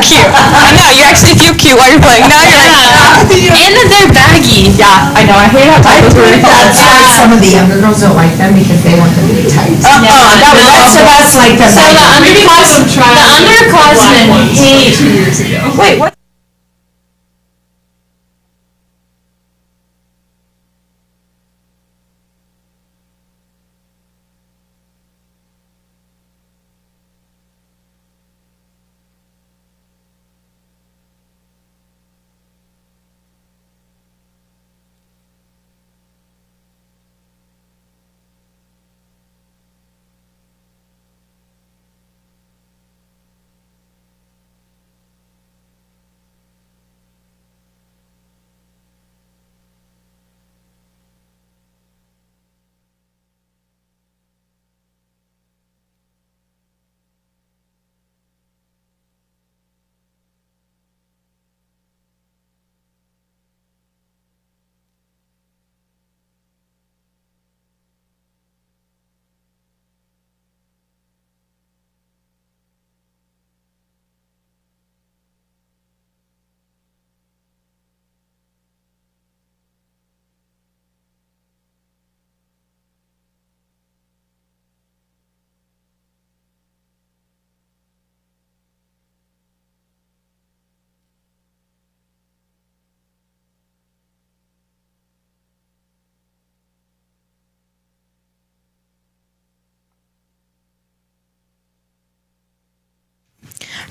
cute. I know, you actually feel cute while you're playing. Now you're And that they're baggy. yeah, I know, I hate how tight those were. That's why some of the younger girls don't like them because they want them to be tight. The rest of us like them. So the underclassmen hate. 2 years ago. Wait, what?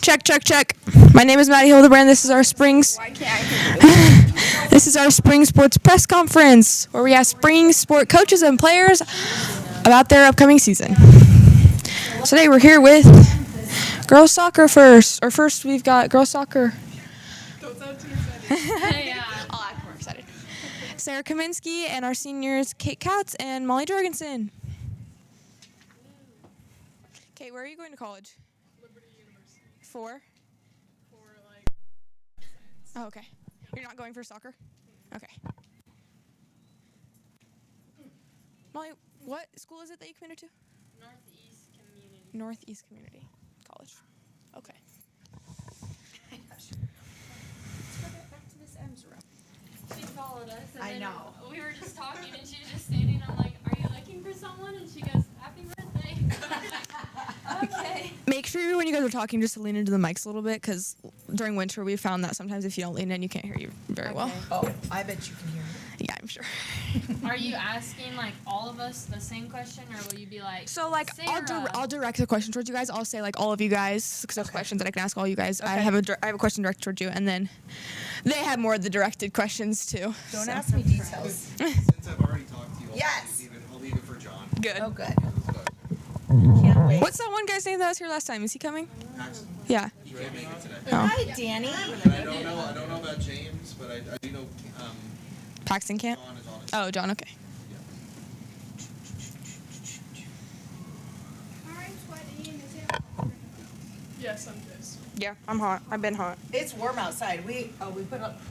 Check. My name is Maddie Hildebrand. This is our spring sports press conference where we ask spring sport coaches and players about their upcoming season. Today we're here with girls soccer first. Or first we've got girls soccer. Don't sound too excited. Yeah, I'll act more excited. Sarah Kaminsky and our seniors Kate Couts and Molly Jorgensen. Kate, where are you going to college? Liberty University. For? For like. Oh, okay. You're not going for soccer? Okay. Molly, what school is it that you committed to? Northeast Community College. Okay. Let's go back to this M's room. She followed us. And I then know. We were just talking, and she was just standing. I'm like, "Are you looking for someone?" And she goes, "Happy birthday." Okay. Make sure when you guys are talking just to lean into the mics a little bit, because during winter we found that sometimes if you don't lean in, you can't hear you very well. Oh, I bet you can hear me. Yeah, I'm sure. Are you asking like all of us the same question, or will you be like? So like Sarah. I'll direct the question towards you guys. I'll say like all of you guys because there's questions that I can ask all you guys. I have a question directed towards you, and then they have more of the directed questions too. Don't ask me details. Since I've already talked to you, Yes. I'll leave it for John. Good. Oh, good. So, Can't wait. What's that one guy's name that was here last time? Is he coming? Paxton, Yeah. he can't make it today. Oh. Hi, Danny. And I don't know about James, but I do know Paxton can't. John is on it. Oh, John. Okay. Yes, I'm pissed. Yeah, I'm hot. I've been hot. It's warm outside. We put up.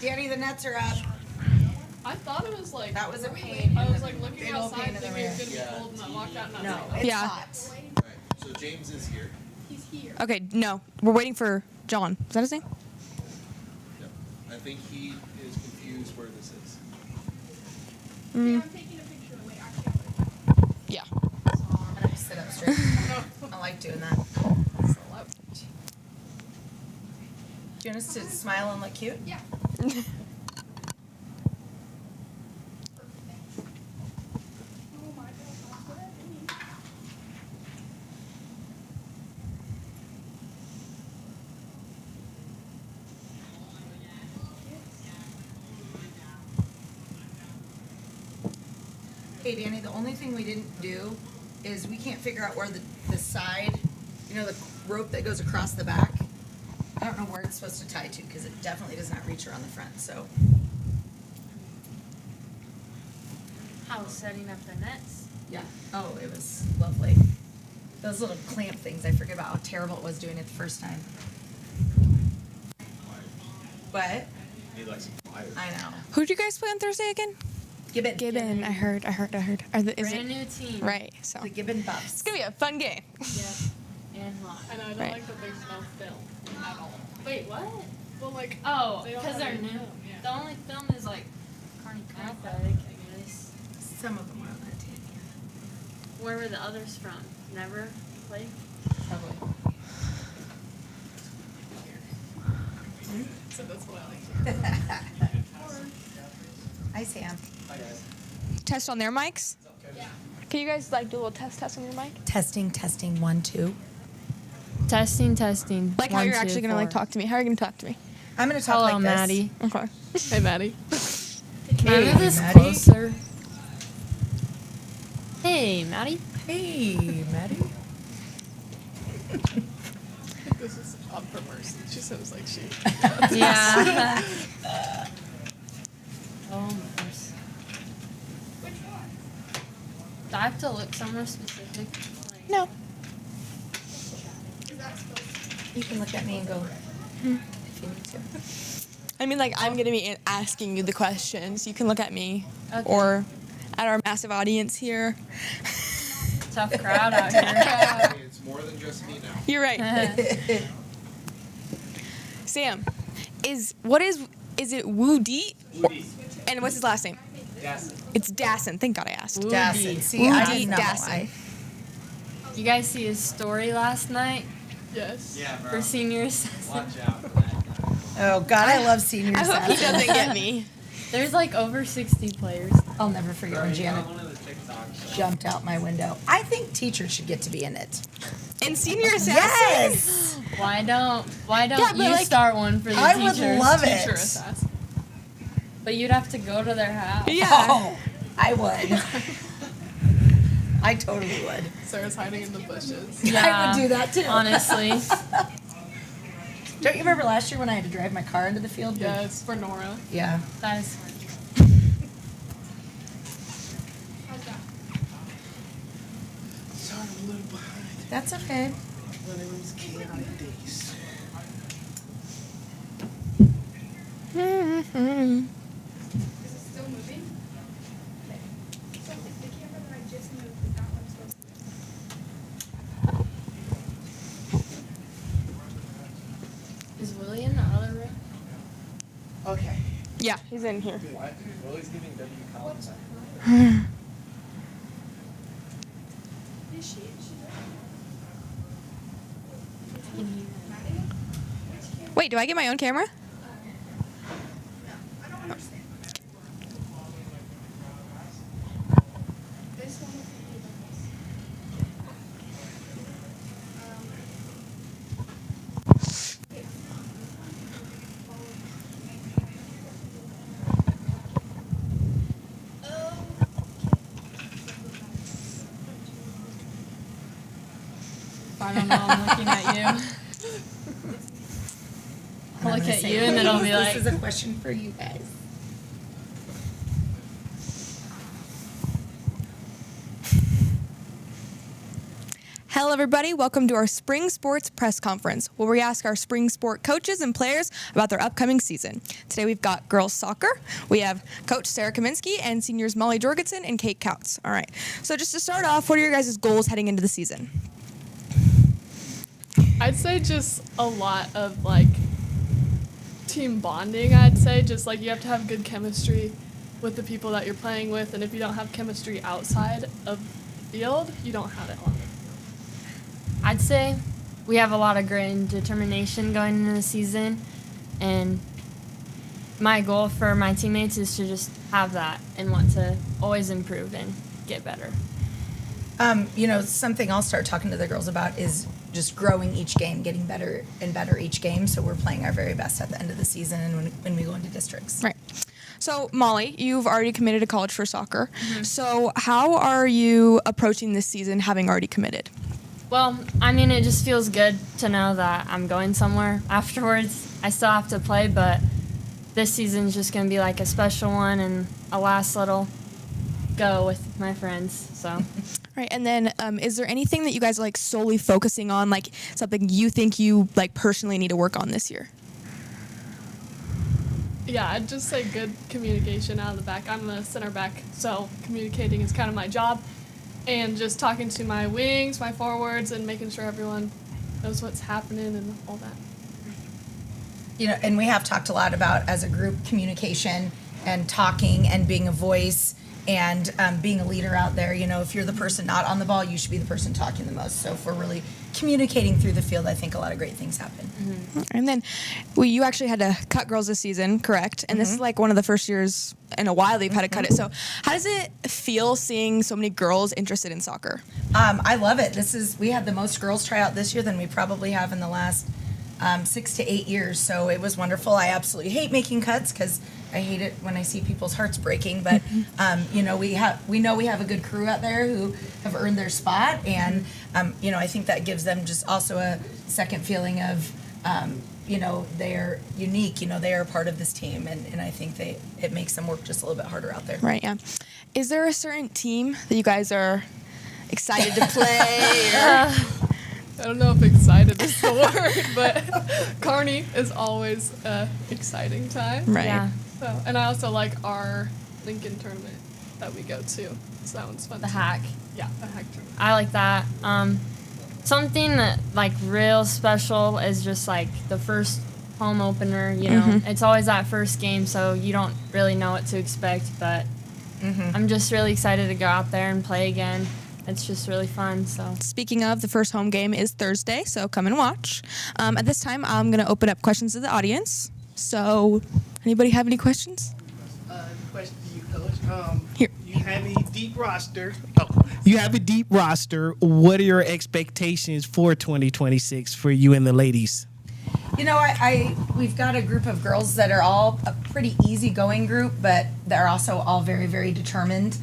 Danny, the nets are up. I thought it was like. That was a pain. I was like looking Big old outside pain in the thinking it was rear. gonna be cold, and I walked out and I was No, like, it's Yeah. hot. Right. So James is here. he's here. Okay. No, we're waiting for John. Is that his name? Yep. I think he is confused where this is. I'm taking a picture. Wait, actually. Yeah. I'm gonna sit up straight. I like doing that. Do you want us to smile and look cute? Yeah. Hey, Danny, the only thing we didn't do is we can't figure out where the side, the rope that goes across the back. I don't know where it's supposed to tie to because it definitely does not reach around the front, so. How was setting up the nets? Yeah. Oh, it was lovely. Those little clamp things, I forget about how terrible it was doing it the first time. What? Need like some pliers. I know. Who did you guys play on Thursday again? Gibbon. Gibbon. I heard. Is Brand it new team. right? So The Gibbon it's Buffs. gonna be a fun game. Yep. And hot. And I don't Right. like that there's no film at all. Wait, what? Well, like, Oh, they don't because have they're any new. film, yeah. The only film is like Carney Catholic, I guess. Some of them are on that team. Where were the others from? Never played? Probably. So that's what I like. Hi, Sam. Hi, guys. Test on their mics. Yeah. Can you guys like do a little test on your mic? Testing, 1, 2. Testing. Like how you're actually gonna like talk to me. How are you gonna talk to me? I'm gonna talk Hello, like this. Maddie. Okay. Hey, Maddie. Can I move this Maddie. closer? Hey, Maddie. Hey, Maddie. This is up for Mercy. She sounds like she. Yeah. Oh, mercy. Which one? Do I have to look somewhere specific? Like, No. Is that supposed You can look at me and go, if you need to. I mean, like I'm gonna be asking you the questions. You can look at me, Okay. or at our massive audience here. Tough crowd out here. Hey, it's more than just me now. You're right. Sam, is it Woo Dee? And what's his last name? Dasson. It's Dasson. Thank God I asked. Woo Dasson. Dee. See, I Woo didn't Dee know. Dasson. You guys see his story last night Yes. Yeah, bro. for senior assessment? Watch out for that guy. Oh, God, I love seniors. I hope he doesn't get me. There's like over 60 players. I'll never forget when Janet One of the TikToks. jumped out my window. I think teachers should get to be in it. In senior assassin? Yes! Why don't Yeah, but you like- start one for the I teachers? would love it. Teacher assassin. But you'd have to go to their house. Yeah. Oh, I would. I totally would. Sarah's hiding in the bushes. I would do that too. Honestly. Don't you remember last year when I had to drive my car into the field? Yeah, it's for Nora. Yeah. That is funny. How's that? Sorry, I'm a little behind. That's okay. One of those chaotic days. Is it still moving? So is the camera that I just moved, is that one supposed to Is Willie in the other room? Okay. Yeah, he's in here. What? Willie's giving W Collins. Is she? Wait, do I get my own camera? I don't understand. This one would be this. I don't know, I'm looking at you. I'll look at you and then I'll be like, This is a question for you guys. Hello, everybody. Welcome to our spring sports press conference, where we ask our spring sport coaches and players about their upcoming season. Today, we've got girls soccer. We have Coach Sarah Kaminsky and seniors Molly Jorgensen and Kate Kautz. All right. So just to start off, what are your guys' goals heading into the season? I'd say just a lot of like team bonding. I'd say just like you have to have good chemistry with the people that you're playing with, and if you don't have chemistry outside of the field, you don't have it on the field. I'd say we have a lot of grit and determination going into the season, and my goal for my teammates is to just have that and want to always improve and get better. Something I'll start talking to the girls about is just growing each game, getting better and better each game. So we're playing our very best at the end of the season and when we go into districts. Right. So, Molly, you've already committed to college for soccer. So, how are you approaching this season having already committed? Well, I mean, it just feels good to know that I'm going somewhere afterwards. I still have to play, but this season's just going to be like a special one and a last little go with my friends. So, Right. And then, is there anything that you guys are like solely focusing on, like something you think you like personally need to work on this year? Yeah, I'd just say good communication out of the back. I'm the center back, so communicating is kind of my job. And just talking to my wings, my forwards, and making sure everyone knows what's happening and all that. and we have talked a lot about, as a group, communication and talking and being a voice and being a leader out there. If you're the person not on the ball, you should be the person talking the most. So if we're really communicating through the field, I think a lot of great things happen. Mm-hmm. And then, you actually had to cut girls this season, correct? And this is like one of the first years in a while they've had to cut it. So how does it feel seeing so many girls interested in soccer? I love it. We had the most girls try out this year than we probably have in the last 6 to 8 years. So it was wonderful. I absolutely hate making cuts because I hate it when I see people's hearts breaking. But we know we have a good crew out there who have earned their spot, and I think that gives them just also a second feeling of they're unique. They are part of this team, and I think it makes them work just a little bit harder out there. Right. Yeah. Is there a certain team that you guys are excited to play? Or? I don't know if excited is the word, but Carney is always an exciting time. Right. Yeah. So, and I also like our Lincoln tournament that we go to. So that one's fun. The too. hack. Yeah, the hack tournament. I like that. Something that like real special is just like the first home opener. It's always that first game, so you don't really know what to expect. But I'm just really excited to go out there and play again. It's just really fun. So Speaking of, the first home game is Thursday, so come and watch. At this time, I'm going to open up questions to the audience. So, anybody have any questions? Question to you, Coach. Here. You have a deep roster. What are your expectations for 2026 for you and the ladies? We've got a group of girls that are all a pretty easygoing group, but they're also all very, very determined.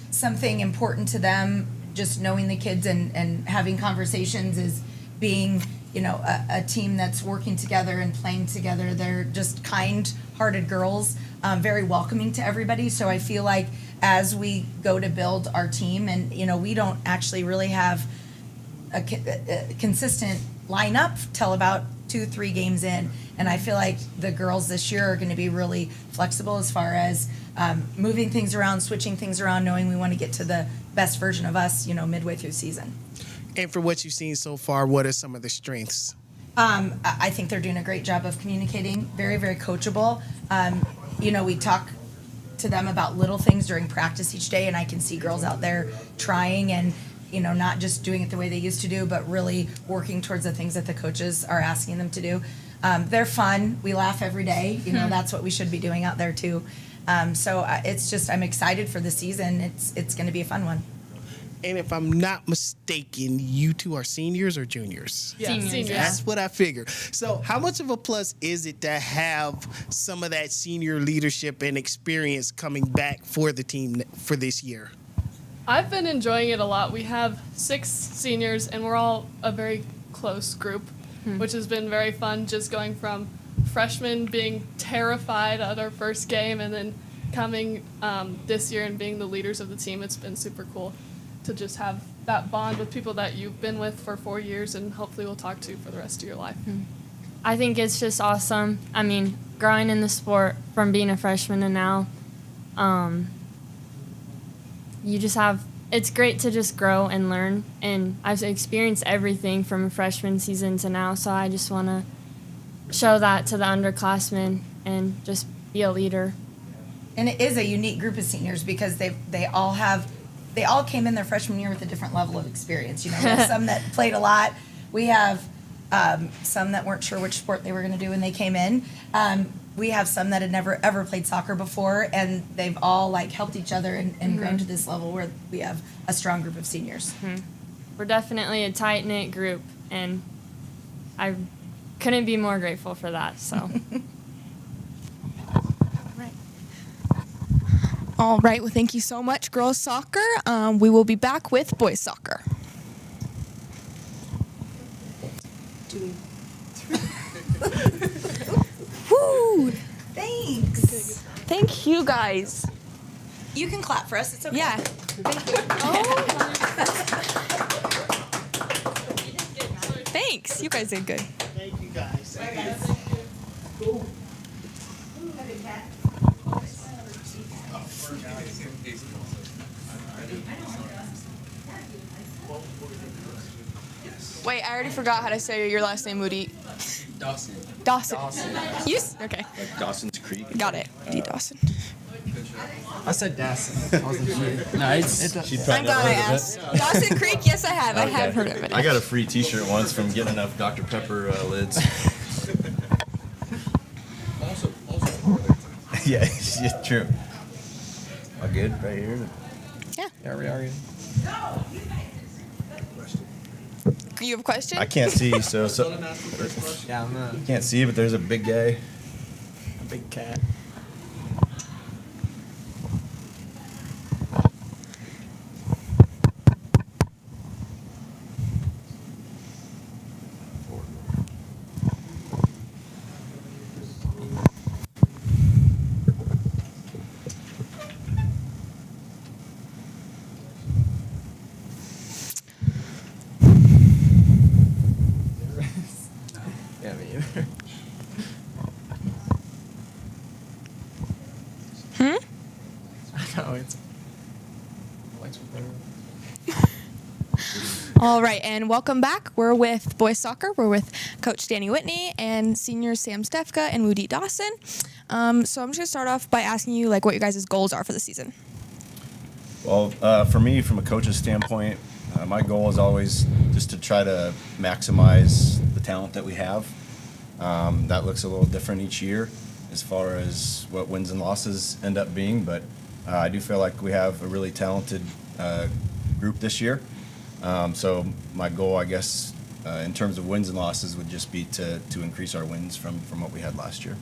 Something important to them, just knowing the kids and having conversations, is being, a team that's working together and playing together. They're just kind-hearted girls, very welcoming to everybody. So I feel like as we go to build our team, and, we don't actually really have a consistent lineup till about 2-3 games in, and I feel like the girls this year are going to be really flexible as far as moving things around, switching things around, knowing we want to get to the best version of us, midway through the season. And for what you've seen so far, what are some of the strengths? I think they're doing a great job of communicating, very, very coachable. We talk to them about little things during practice each day, and I can see girls out there trying and not just doing it the way they used to do, but really working towards the things that the coaches are asking them to do. They're fun. We laugh every day. That's what we should be doing out there too. So it's just, I'm excited for the season. It's going to be a fun one. And if I'm not mistaken, you two are seniors or juniors? Yeah, Seniors. That's what I figured. So how much of a plus is it to have some of that senior leadership and experience coming back for the team for this year? I've been enjoying it a lot. We have 6 seniors, and we're all a very close group, which has been very fun, just going from freshmen being terrified at our first game and then coming this year and being the leaders of the team. It's been super cool to just have that bond with people that you've been with for 4 years and hopefully will talk to for the rest of your life. I think it's just awesome. I mean, growing in the sport from being a freshman to now, it's great to just grow and learn. And I've experienced everything from freshman season to now, so I just want to show that to the underclassmen and just be a leader. And it is a unique group of seniors because they all came in their freshman year with a different level of experience. We have some that played a lot. We have some that weren't sure which sport they were going to do when they came in. We have some that had never ever played soccer before, and they've all helped each other and grown to this level where we have a strong group of seniors. We're definitely a tight-knit group, and I couldn't be more grateful for that. So. All right. Well, thank you so much, girls soccer. We will be back with boys soccer. Woo! Thanks. Thank you, guys. You can clap for us. It's okay. Yeah. Thanks. You guys did good. Thank you, guys. Cool. Wait, I already forgot how to say your last name, Moody. Dawson. Dawson. Okay. Like Dawson's Creek. Got it. D. Dawson. I said Dawson. I wasn't sure. Nice. I'm glad I asked. Dawson Creek, yes, I have. I have heard of it. I got a free T-shirt once from getting enough Dr. Pepper lids. Also, Yeah, true. All good right here? Yeah. Yeah, we are. You have a question? I can't see, so let him ask the first question. Yeah, I'm a can't see, but there's a big guy. big cat. Yeah, me either. No, it's. All right, and welcome back. We're with boys soccer. We're with Coach Danny Whitney and seniors Sam Stefka and Woody Dawson. So I'm just gonna start off by asking you like what your guys' goals are for the season. Well, for me, from a coach's standpoint, my goal is always just to try to maximize the talent that we have. That looks a little different each year as far as what wins and losses end up being, but I do feel like we have a really talented group this year. So my goal, I guess, in terms of wins and losses would just be to increase our wins from what we had last year.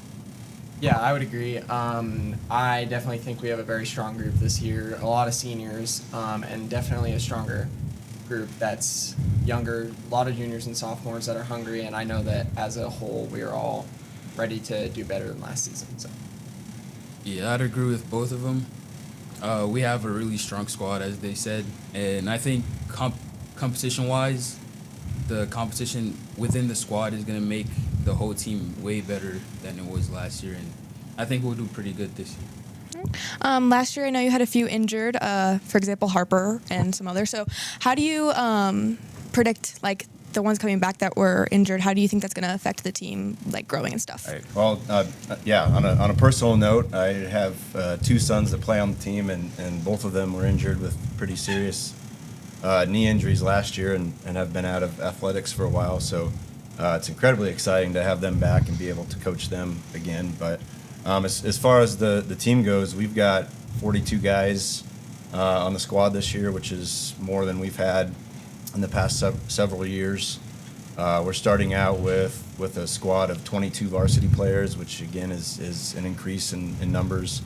Yeah, I would agree. I definitely think we have a very strong group this year. A lot of seniors, and definitely a stronger group that's younger. A lot of juniors and sophomores that are hungry, and I know that as a whole, we are all ready to do better than last season. So. Yeah, I'd agree with both of them. We have a really strong squad, as they said, and I think competition-wise, the competition within the squad is going to make the whole team way better than it was last year, and I think we'll do pretty good this year. Last year, I know you had a few injured, for example, Harper and some others. So how do you predict, like, the ones coming back that were injured? How do you think that's going to affect the team, like, growing and stuff? Right. Well, yeah, on a personal note, I have 2 sons that play on the team, and both of them were injured with pretty serious knee injuries last year and have been out of athletics for a while. So it's incredibly exciting to have them back and be able to coach them again. But as far as the team goes, we've got 42 guys on the squad this year, which is more than we've had in the past several years. We're starting out with a squad of 22 varsity players, which again is an increase in numbers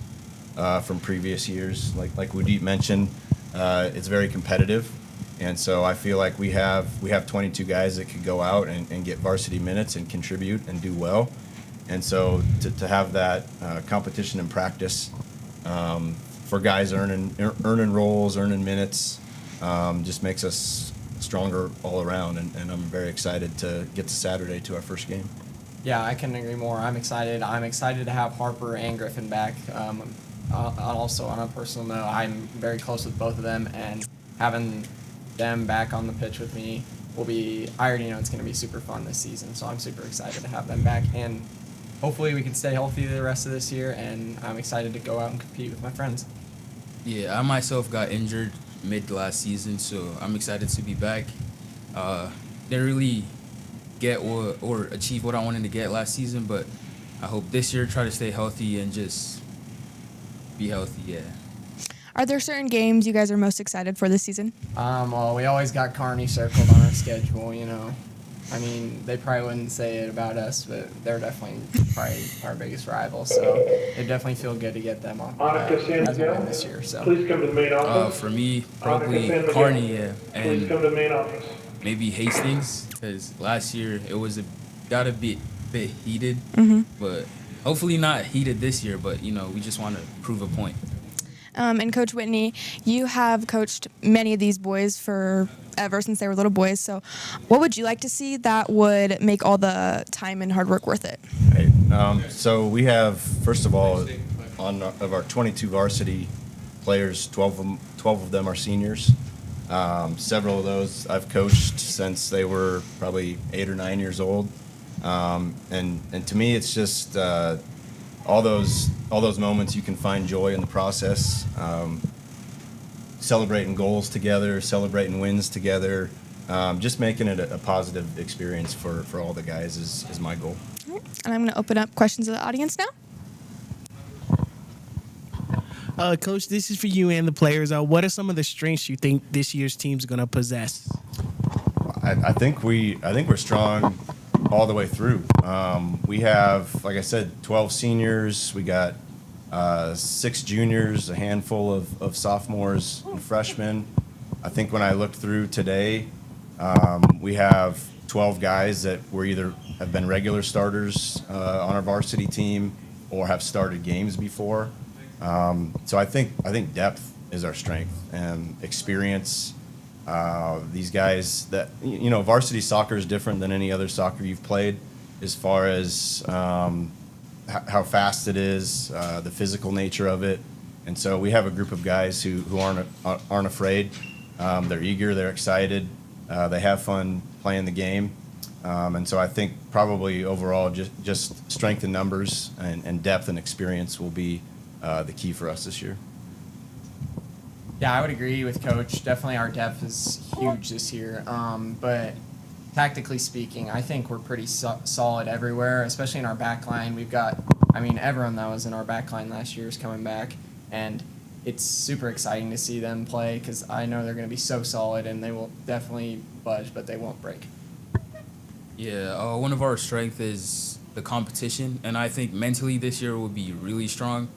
from previous years. Like Woody mentioned, it's very competitive, and so I feel like we have 22 guys that could go out and get varsity minutes and contribute and do well. And so to have that competition and practice for guys earning roles, earning minutes, just makes us stronger all around, and I'm very excited to get to Saturday to our first game. Yeah, I couldn't agree more. I'm excited. I'm excited to have Harper and Griffin back. Also, on a personal note, I'm very close with both of them, and having them back on the pitch with me will be, I already know it's going to be super fun this season, so I'm super excited to have them back, and hopefully we can stay healthy the rest of this year, and I'm excited to go out and compete with my friends. Yeah, I myself got injured mid last season, so I'm excited to be back. Didn't really get or achieve what I wanted to get last season, but I hope this year try to stay healthy and just be healthy, yeah. Are there certain games you guys are most excited for this season? Well, we always got Kearney circled on our schedule, you know. I mean, they probably wouldn't say it about us, but they're definitely probably our biggest rival, so it definitely feel good to get them on as a win this year. So. Please come to the main office. For me, probably Kearney, yeah, and Come to the main office. maybe Hastings, because last year it was got a bit heated, but hopefully not heated this year. But we just want to prove a point. And Coach Whitney, you have coached many of these boys ever since they were little boys. So what would you like to see that would make all the time and hard work worth it? Right. So we have, first of all, of our 22 varsity players, 12 of them are seniors. Several of those I've coached since they were probably 8 or 9 years old. And to me, it's just all those moments you can find joy in the process. Celebrating goals together, celebrating wins together, just making it a positive experience for all the guys is my goal. And I'm going to open up questions to the audience now. Coach, this is for you and the players. What are some of the strengths you think this year's team's going to possess? I think we're strong all the way through. We have, like I said, 12 seniors. We got 6 juniors, a handful of sophomores and freshmen. I think when I looked through today, we have 12 guys that were either have been regular starters on our varsity team or have started games before. So I think depth is our strength and experience. These guys that, varsity soccer is different than any other soccer you've played as far as how fast it is, the physical nature of it. And so we have a group of guys who aren't afraid. They're eager, they're excited, they have fun playing the game. And so I think probably overall just strength in numbers and depth and experience will be the key for us this year. Yeah, I would agree with Coach. Definitely our depth is huge this year. But tactically speaking, I think we're pretty solid everywhere, especially in our back line. We've got, everyone that was in our back line last year is coming back. And it's super exciting to see them play because I know they're going to be so solid and they will definitely budge, but they won't break. Yeah, one of our strengths is the competition. And I think mentally this year will be really strong.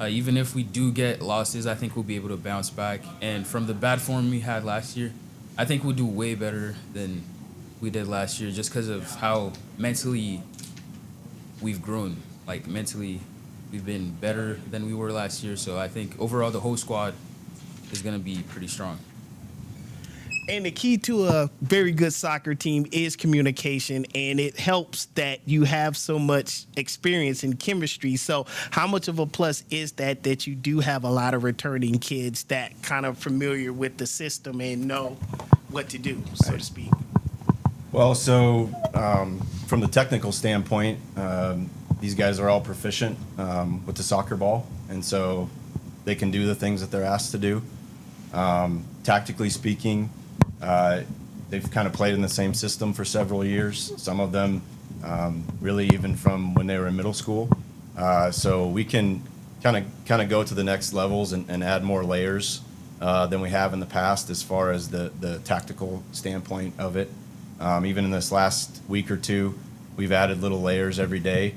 Even if we do get losses, I think we'll be able to bounce back. And from the bad form we had last year, I think we'll do way better than we did last year just because of how mentally we've grown. Like, mentally, we've been better than we were last year. So I think overall the whole squad is going to be pretty strong. And the key to a very good soccer team is communication, and it helps that you have so much experience in chemistry. So how much of a plus is that you do have a lot of returning kids that kind of familiar with the system and know what to do, so to speak? Well, so from the technical standpoint, these guys are all proficient with the soccer ball, and so they can do the things that they're asked to do. Tactically speaking, they've kind of played in the same system for several years. Some of them really even from when they were in middle school. So we can kind of go to the next levels and add more layers than we have in the past as far as the tactical standpoint of it. Even in this last week or two, we've added little layers every day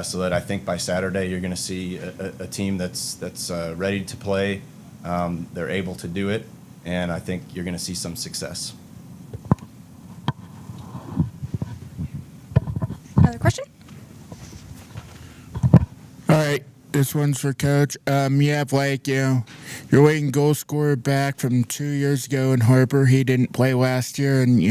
so that I think by Saturday you're going to see a team that's ready to play. They're able to do it. And I think you're going to see some success. Another question? All right, this one's for Coach. You have your leading goal scorer back from 2 years ago in Harper. He didn't play last year, and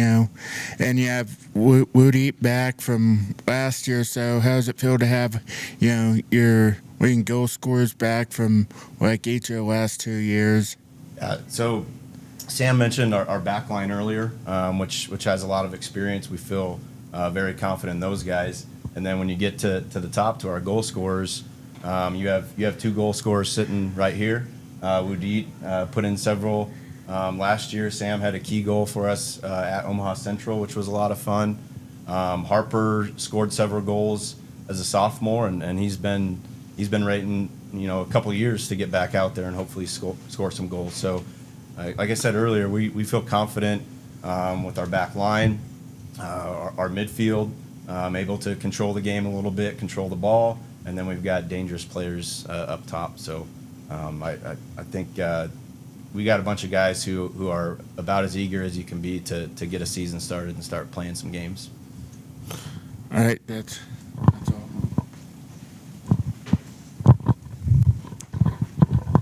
and you have Woody back from last year. So how does it feel to have your leading goal scorers back from each of the last 2 years? So Sam mentioned our back line earlier, which has a lot of experience. We feel very confident in those guys. And then when you get to the top, to our goal scorers, you have 2 goal scorers sitting right here. Woody put in several last year. Sam had a key goal for us at Omaha Central, which was a lot of fun. Harper scored several goals as a sophomore, and he's been waiting a couple years to get back out there and hopefully score some goals. So like I said earlier, we feel confident with our back line, our midfield, able to control the game a little bit, control the ball, and then we've got dangerous players up top. So I think we got a bunch of guys who are about as eager as you can be to get a season started and start playing some games. All right, that's all.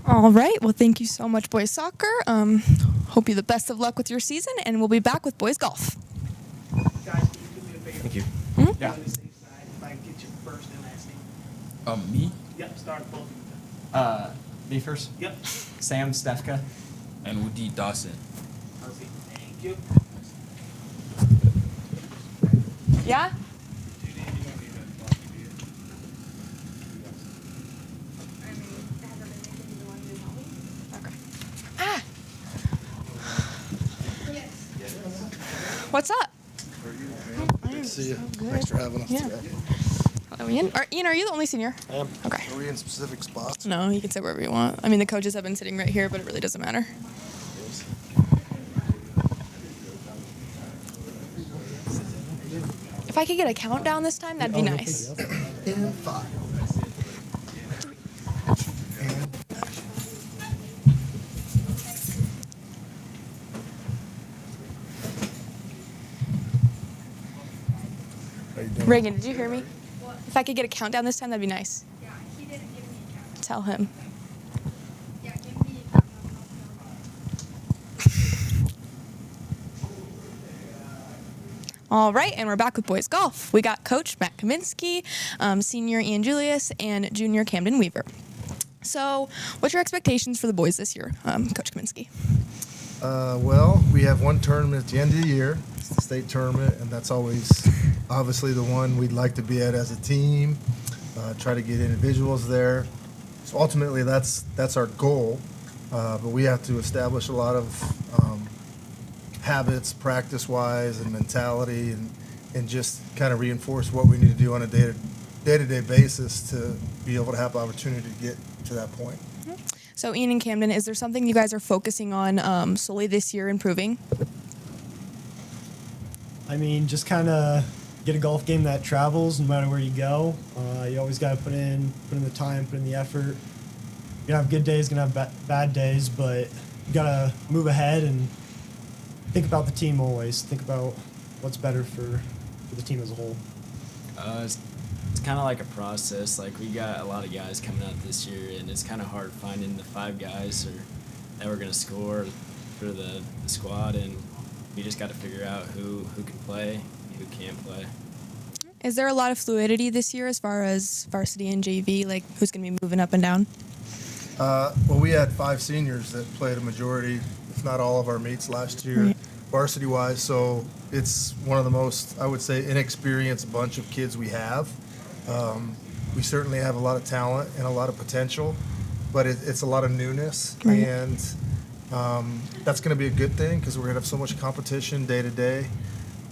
All right. Well, thank you so much, boys soccer. Hope you the best of luck with your season, and we'll be back with boys golf. Guys, can you do me a favor? Thank you. Yeah. On the safe side, if I can get your first and last name. Me Yep, start both of you. Me first? Yep. Sam Stefka. and Woody Dawson. Perfect. Thank you. Yeah? What's up? Good to see you. Thanks for having us Yeah. today. Hello, Ian. Ian, are you the only senior? I am. Okay. Are we in specific spots? No, you can sit wherever you want. I mean, the coaches have been sitting right here, but it really doesn't matter. If I could get a countdown this time, that'd be nice. In 5. How you doing? Reagan, did you hear me? If I could get a countdown this time, that'd be nice. Yeah, he didn't give me a countdown. Tell him. Yeah, give me a countdown. All right, and we're back with boys golf. We got Coach Matt Kaminsky, Senior Ian Julius, and Junior Camden Weaver. So, what's your expectations for the boys this year, Coach Kaminsky? Well, we have one tournament at the end of the year. It's the state tournament, and that's always obviously the one we'd like to be at as a team. Try to get individuals there. So ultimately, that's our goal. But we have to establish a lot of habits, practice-wise, and mentality, and just kind of reinforce what we need to do on a day-to-day basis to be able to have the opportunity to get to that point. So, Ian and Camden, is there something you guys are focusing on solely this year improving? I mean, just kind of get a golf game that travels no matter where you go. You always got to put in the time, put in the effort. You're going to have good days, going to have bad days, but you got to move ahead and think about the team always. Think about what's better for the team as a whole. It's kind of like a process. Like, we got a lot of guys coming out this year, and it's kind of hard finding the 5 guys that we're going to score for the squad, and we just got to figure out who can play, who can't play. Is there a lot of fluidity this year as far as varsity and JV, like who's going to be moving up and down? Well, we had 5 seniors that played a majority, if not all of our meets last year, Right. varsity-wise. So it's one of the most, I would say, inexperienced bunch of kids we have. We certainly have a lot of talent and a lot of potential, but it's a lot of newness, Right. and that's going to be a good thing because we're going to have so much competition day to day.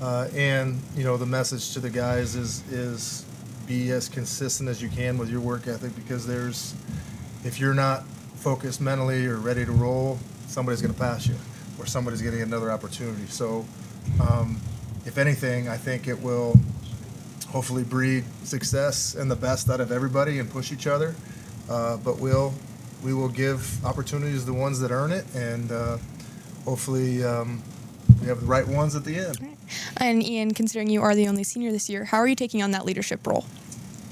And the message to the guys is be as consistent as you can with your work ethic, because if you're not focused mentally or ready to roll, somebody's going to pass you or somebody's getting another opportunity. So if anything, I think it will hopefully breed success and the best out of everybody and push each other. But we will give opportunities to the ones that earn it, and hopefully we have the right ones at the end. And Ian, considering you are the only senior this year, how are you taking on that leadership role?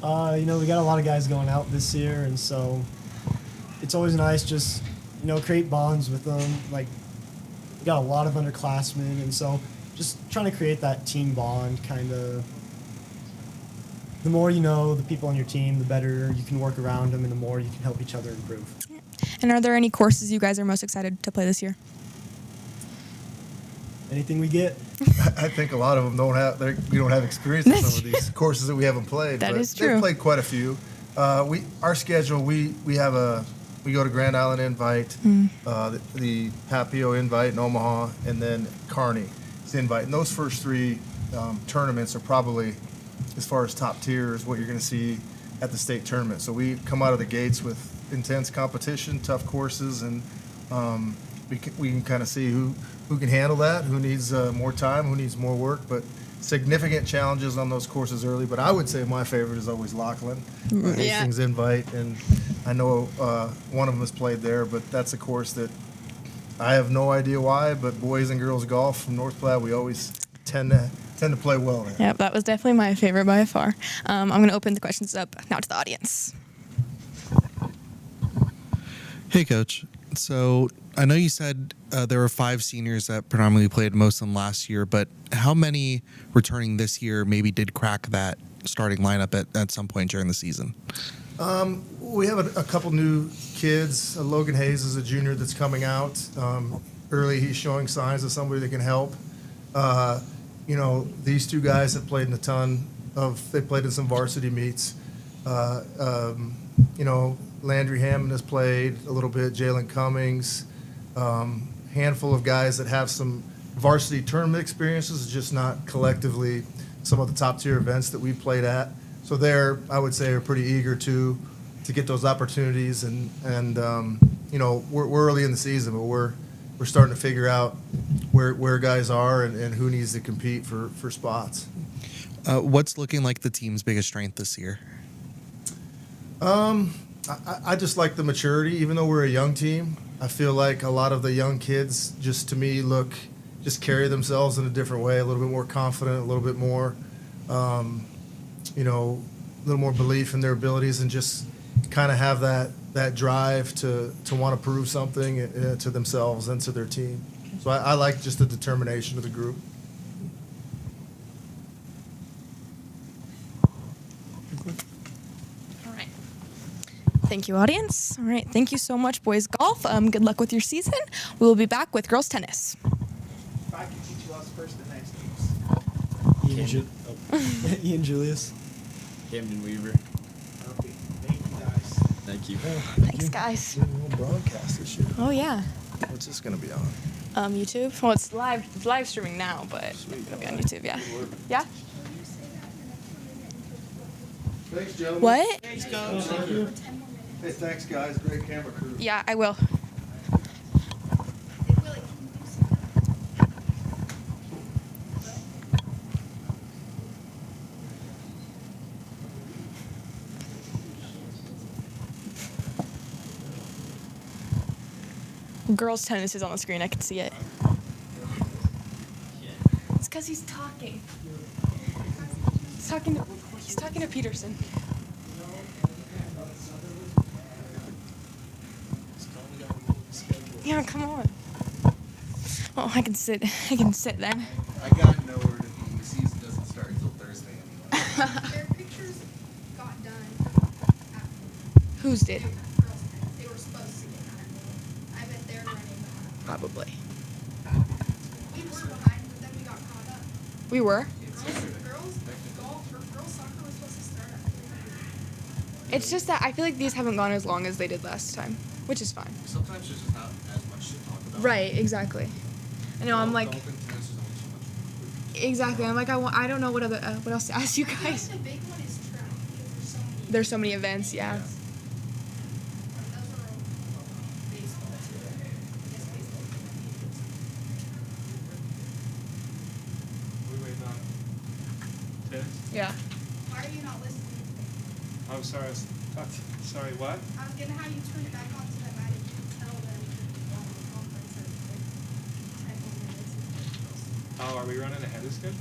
We got a lot of guys going out this year, and so it's always nice just, create bonds with them. Like, we got a lot of underclassmen, and so just trying to create that team bond, kind of. The more you know the people on your team, the better you can work around them, and the more you can help each other improve. And are there any courses you guys are most excited to play this year? Anything we get. I think a lot of them we don't have experience in some of these courses that we haven't played. That but is true. They've played quite a few. Our schedule, we go to Grand Island Invite, the Papio Invite in Omaha, and then Kearney's Invite. And those first 3 tournaments are probably, as far as top tier, is what you're going to see at the state tournament. So we come out of the gates with intense competition, tough courses, and we can kind of see who can handle that, who needs more time, who needs more work. But significant challenges on those courses early. But I would say my favorite is always Laughlin, Hastings Invite, and I know one of them has played there, but that's a course that I have no idea why, but boys and girls golf from North Platte, we always tend to play well there. Yep, that was definitely my favorite by far. I'm going to open the questions up now to the audience. Hey, Coach. So I know you said there were 5 seniors that predominantly played most of them last year, but how many returning this year maybe did crack that starting lineup at some point during the season? We have a couple new kids. Logan Hayes is a junior that's coming out. Early, he's showing signs of somebody that can help. These 2 guys have played in they played in some varsity meets. Landry Hammond has played a little bit, Jalen Cummings, handful of guys that have some varsity tournament experiences, just not collectively some of the top tier events that we've played at. So they're, I would say, are pretty eager to get those opportunities, and you know, we're early in the season, but we're starting to figure out where guys are and who needs to compete for spots. What's looking like the team's biggest strength this year? I just like the maturity. Even though we're a young team, I feel like a lot of the young kids just, to me, just carry themselves in a different way, a little bit more confident, a little bit more, you know, a little more belief in their abilities, and just kind of have that drive to want to prove something to themselves and to their team. So I like just the determination of the group. All right. Thank you, audience. All right. Thank you so much, boys golf. Good luck with your season. We will be back with girls tennis. If I can teach you us first and next names. Ian Julius. Camden Weaver. Okay, thank you guys. Thank you. Thanks, guys. We'll broadcast this shit. Oh yeah. What's this gonna be on? YouTube. Well, it's live streaming now, but it's gonna be on YouTube. Yeah. Yeah. Thanks, gentlemen. What? Thanks, Coach. Hey, thanks, guys. Great camera crew. Yeah, I will. Girls tennis is on the screen. I can see it. It's because he's talking. He's talking to Peterson. Yeah, come on. Oh, I can sit then. I got nowhere to be. The season doesn't start until Thursday anyway. Their pictures got done Whose did? girls' tennis. They were supposed to get done. I bet they're running behind. Probably. We were behind, but then we got caught up. We were. Girls golf or girls soccer was supposed to start at 3:30. It's just that I feel like these haven't gone as long as they did last time, which is fine. Sometimes there's just not as much to talk about. Right, exactly. I know. I'm like, Golf and tennis is only so much. exactly. I'm like, I don't know what else to ask you I guys. think the big one is track because There's so many events. Yeah. those are all baseball too. I guess baseball. We waiting on tennis? Yeah. Why are you not listening? I'm sorry. Sorry, what? I was gonna have you turn it back on so that I didn't tell them while the conference is like 10 more minutes. Oh, are we running ahead of schedule?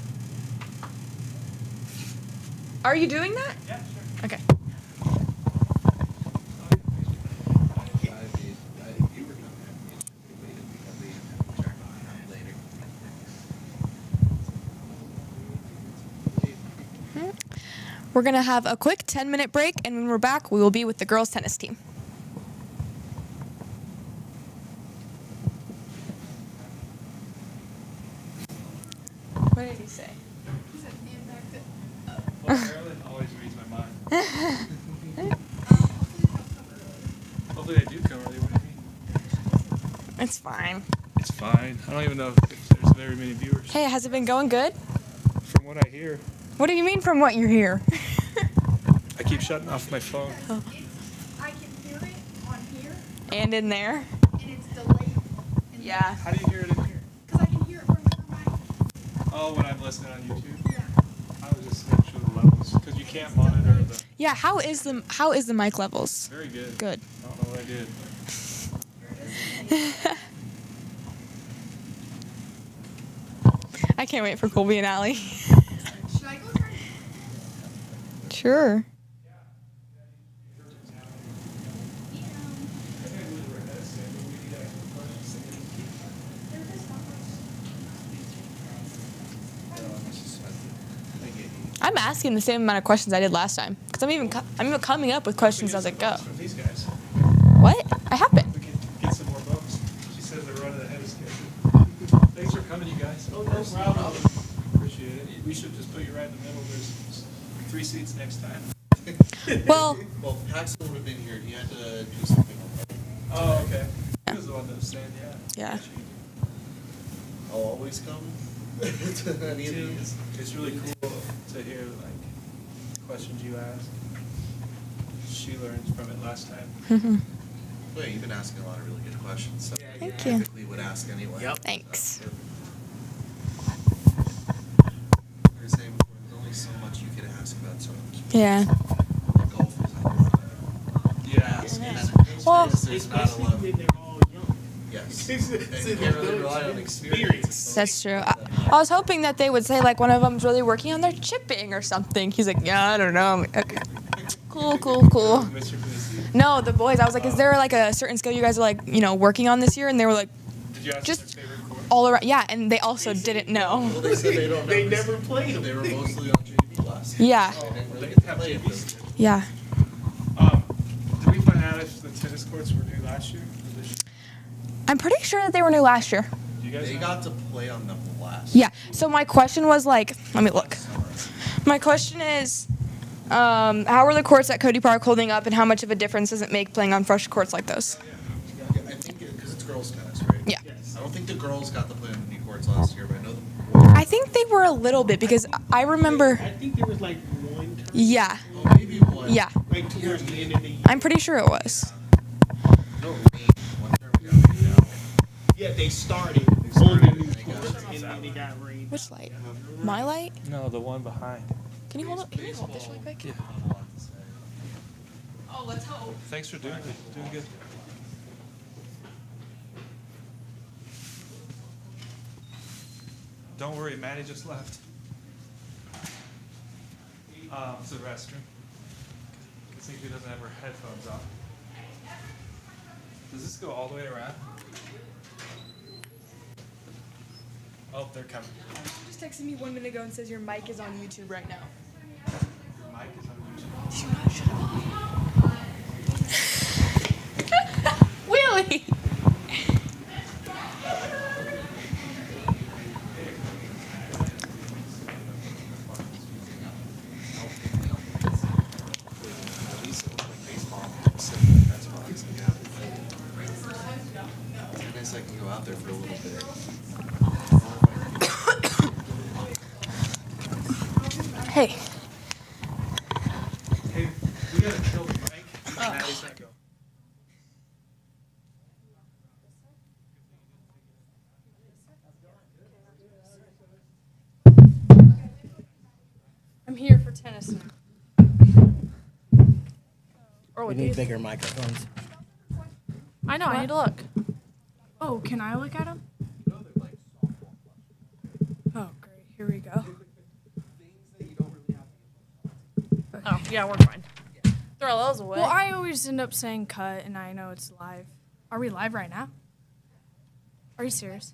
Are you doing that? Yeah, sure. Okay. We're going to have a quick 10-minute break, and when we're back, we will be with the girls' tennis team. What did he say? He said, "Man, back to Well, Maryland always reads my mind. Hopefully they do come early. What do you mean? It's fine. It's fine. I don't even know if there's very many viewers. Hey, has it been going good? From what I hear, What do you mean from what you hear? I keep shutting off my phone. I can hear it on here, And in there? and it's delayed. Yeah. How do you hear it in here? Because I can hear it from your mic. Oh, when I'm listening on YouTube? Yeah. I was just making sure the levels, because you can't monitor the. Yeah, how is the mic levels? Very good. Good. I don't know what I did. I can't wait for Colby and Allie. Should I go try to Sure. I'm asking the same amount of questions I did last time because I'm even coming up with questions as I go. From these guys. What? I have been. We can get some more votes. She says they're running ahead of schedule. Thanks for coming, you guys. Oh, no problem. Appreciate it. We should just put you right in the middle. There's 3 seats next time. Well, Paxton would have been here. He had to do something. Oh, okay. He was the one that was saying, yeah. Yeah. I'll always come to any of these. It's really cool to hear like questions you ask. She learned from it last time. Well, you've been asking a lot of really good questions. So Thank I you. typically would ask anyway. Yep. Thanks. We were saying before, there's only so much you can ask about so much. Yeah. Golf is a lot. Yeah. Well, There's not a lot of, when they're all young. yes. And you can't really rely on experience. that's true. I was hoping that they would say like one of them's really working on their chipping or something. He's like, yeah, I don't know. I'm like, okay. Cool. Mr. Boosie. No, the boys. I was like, is there like a certain skill you guys are like, working on this year? And they were like, Did you ask Just- their favorite course? all around. Yeah, and they also didn't know. Well, they said they don't know. They never played them. They were mostly on JV last year. Yeah, They didn't really They get to have play JVs. them. yeah. Did we find out if the tennis courts were new last year or this year? I'm pretty sure that they were new last year. Do you guys They know? got to play on them last. Yeah. So my question was like, let me look. My question is, how are the courts at Cody Park holding up, and how much of a difference does it make playing on fresh courts like those? I think because it's girls tennis, right? Yeah. I don't think the girls got to play on the new courts last year, but I know the boys. I think they were a little bit because I remember. I think there was like one time. Yeah. Oh, maybe one. Yeah. Like towards the end of the year. I'm pretty sure it was. No rain. One term we got rained out. Yeah, they started holding new They got courts rained and then they got rained. Which light? My light? No, the one behind. Can you hold up? Can you hold this really quick? Yeah. Oh, let's hope. Thanks for doing it. Doing good. Don't worry, Maddie just left. It's the restroom. I think she doesn't have her headphones on. Does this go all the way around? Oh, they're coming. Just texted me 1 minute ago and says your mic is on YouTube right now. Mike is on YouTube. Wheelie! I guess I can go out there for a little bit. Hey. Hey, we gotta kill Mike. Maddie's not go. I'm here for tennis. Or We with need you. bigger microphones. I know. I need to look. Oh, can I look at them? Oh, great. Here we go. Oh, yeah, we're fine. Throw those away. Well, I always end up saying cut, and I know it's live. Are we live right now? Are you serious?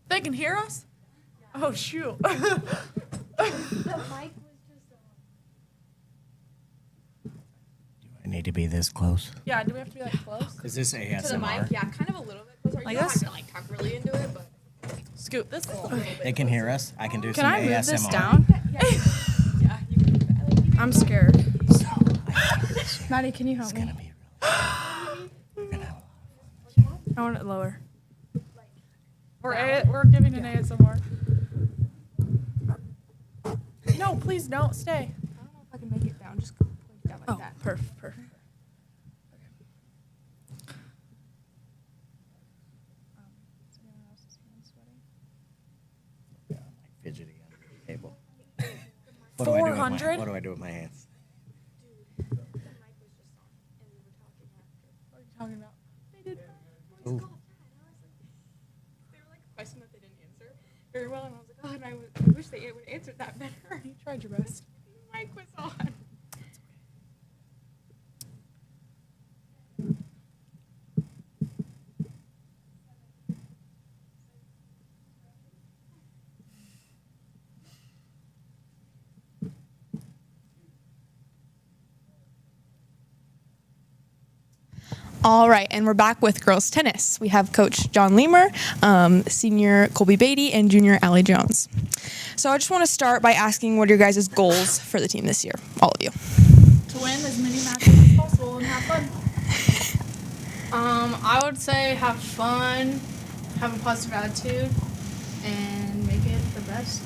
They can hear us? Oh, shoot. I need to be this close. Yeah, do we have to be like close? Is this ASMR? To the mic? Yeah, kind of a little bit closer. Like You don't this? have to like talk really into it, but scoot this a little bit. They can hear us. I can do Can some I move ASMR. this down? Yeah, you can do that. I'm scared. Maddie, can you help me? I want it lower. We're giving an ASMR. No, please don't stay. I don't know if I can make it down. Just point it down like that. Perfect. Fidgeting under the table. What do I do with my- 400? What do I do with my hands? What are you talking about? Ooh. They were like a question that they didn't answer very well, and I was like, oh, and I wish they would answer that better. You tried your best. Mic was on. All right, and we're back with girls tennis. We have Coach John Leamer, Senior Colby Beatty, and Junior Allie Jones. So I just want to start by asking what are your guys' goals for the team this year, all of you. To win as many matches as possible and have fun. I would say have fun, have a positive attitude, and make it the best.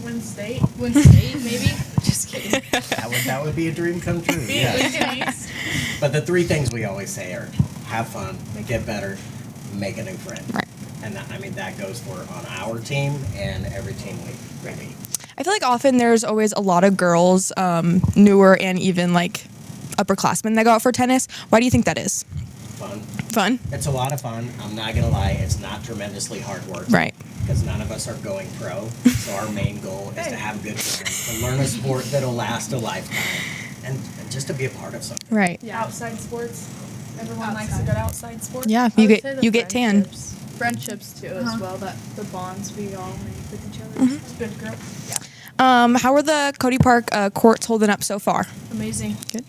Win state. Win state, maybe. Just kidding. That would be a dream come true. Yes. But the three things we always say are have fun, get better, make a new friend. Right. And that goes for on our team and every team we meet. I feel like often there's always a lot of girls, newer and even like upperclassmen that go out for tennis. Why do you think that is? Fun? It's a lot of fun. I'm not going to lie. It's not tremendously hard work. Right. Because none of us are going pro. So our main goal is to have good friends, to learn a sport that'll last a lifetime, and just to be a part of something. Right. Yeah. Outside sports. Everyone likes a good outside sport. Yeah, I you would say get the you get tan. Friendships too, as Uh-huh. well. That the bonds we all make with each other. Mhm. It's a good group. Yeah. How are the Cody Park courts holding up so far? Amazing. Good.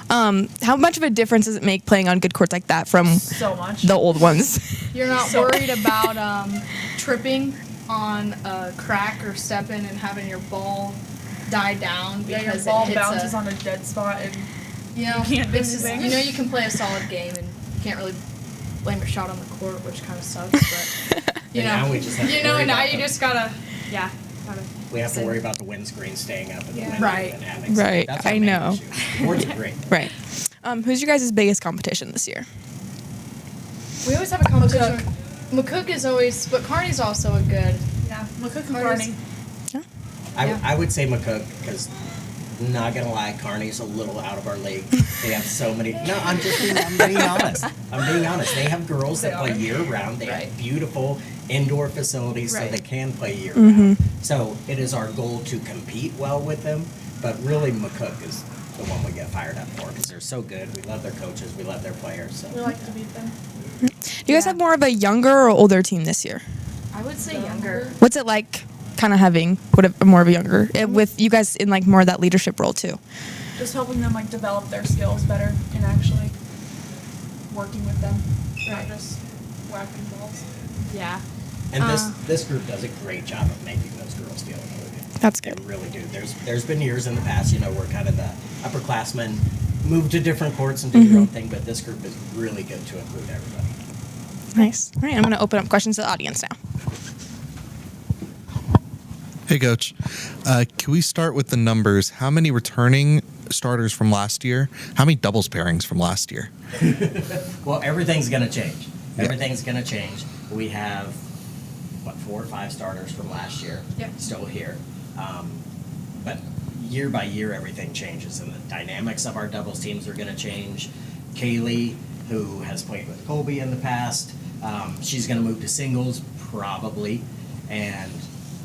How much of a difference does it make playing on good courts like that from So much. the old ones? You're not worried about tripping on a crack or stepping and having your ball die down Yeah, because your ball it hits bounces on a dead spot and you know, you can't do it's just- anything. you know you can play a solid game and you can't really blame your shot on the court, which kind of sucks. But you And know, now we just have to you know, worry and now about you the- just gotta, gotta. We have to worry about the windscreen staying up and the wind Right. and having Right. That's our I main know. issue. The boards are great. Right. Who's your guys' biggest competition this year? We always have a competition. McCook is always, but Kearney's also a good. Yeah, McCook and Kearney. Kearney. I would say McCook because, not gonna lie, Kearney's a little out of our league. They have so many. No, I'm being honest. I'm being honest. They have girls that play year round. They have beautiful indoor facilities so Right. they can play year Mhm. round. So it is our goal to compete well with them. But really, McCook is the one we get fired up for because they're so good. We love their coaches. We love their players. So. We like to beat them. Do you guys have more of a younger or older team this year? I would say younger. What's it like kind of having more of a younger with you guys in like more of that leadership role too? Just helping them like develop their skills better and actually working with them, not just whacking balls. Yeah. And this group does a great job of making those girls feel included. That's good. They really do. There's been years in the past, where kind of the upperclassmen move to different courts and do their own thing, but this group is really good to include everybody. Nice. All right, I'm going to open up questions to the audience now. Hey, Coach. Can we start with the numbers? How many returning starters from last year? How many doubles pairings from last year? Well, everything's going to change. Yeah. Everything's going to change. We have, 4 or 5 starters from last year still here. But year by year, everything changes, and the dynamics of our doubles teams are going to change. Kaylee, who has played with Colby in the past, she's going to move to singles probably, and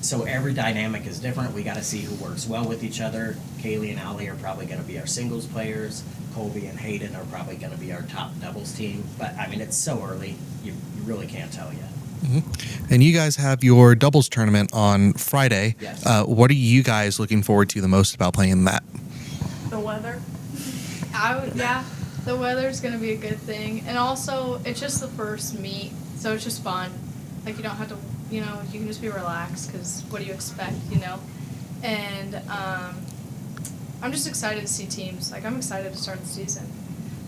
so every dynamic is different. We got to see who works well with each other. Kaylee and Allie are probably going to be our singles players. Colby and Hayden are probably going to be our top doubles team. But I mean, it's so early, you really can't tell yet. Mm-hmm. And you guys have your doubles tournament on Friday. Yes. What are you guys looking forward to the most about playing in that? The weather. The weather's gonna be a good thing, and also it's just the first meet, so it's just fun. Like you don't have to, you can just be relaxed because what do you expect, And I'm just excited to see teams. Like I'm excited to start the season.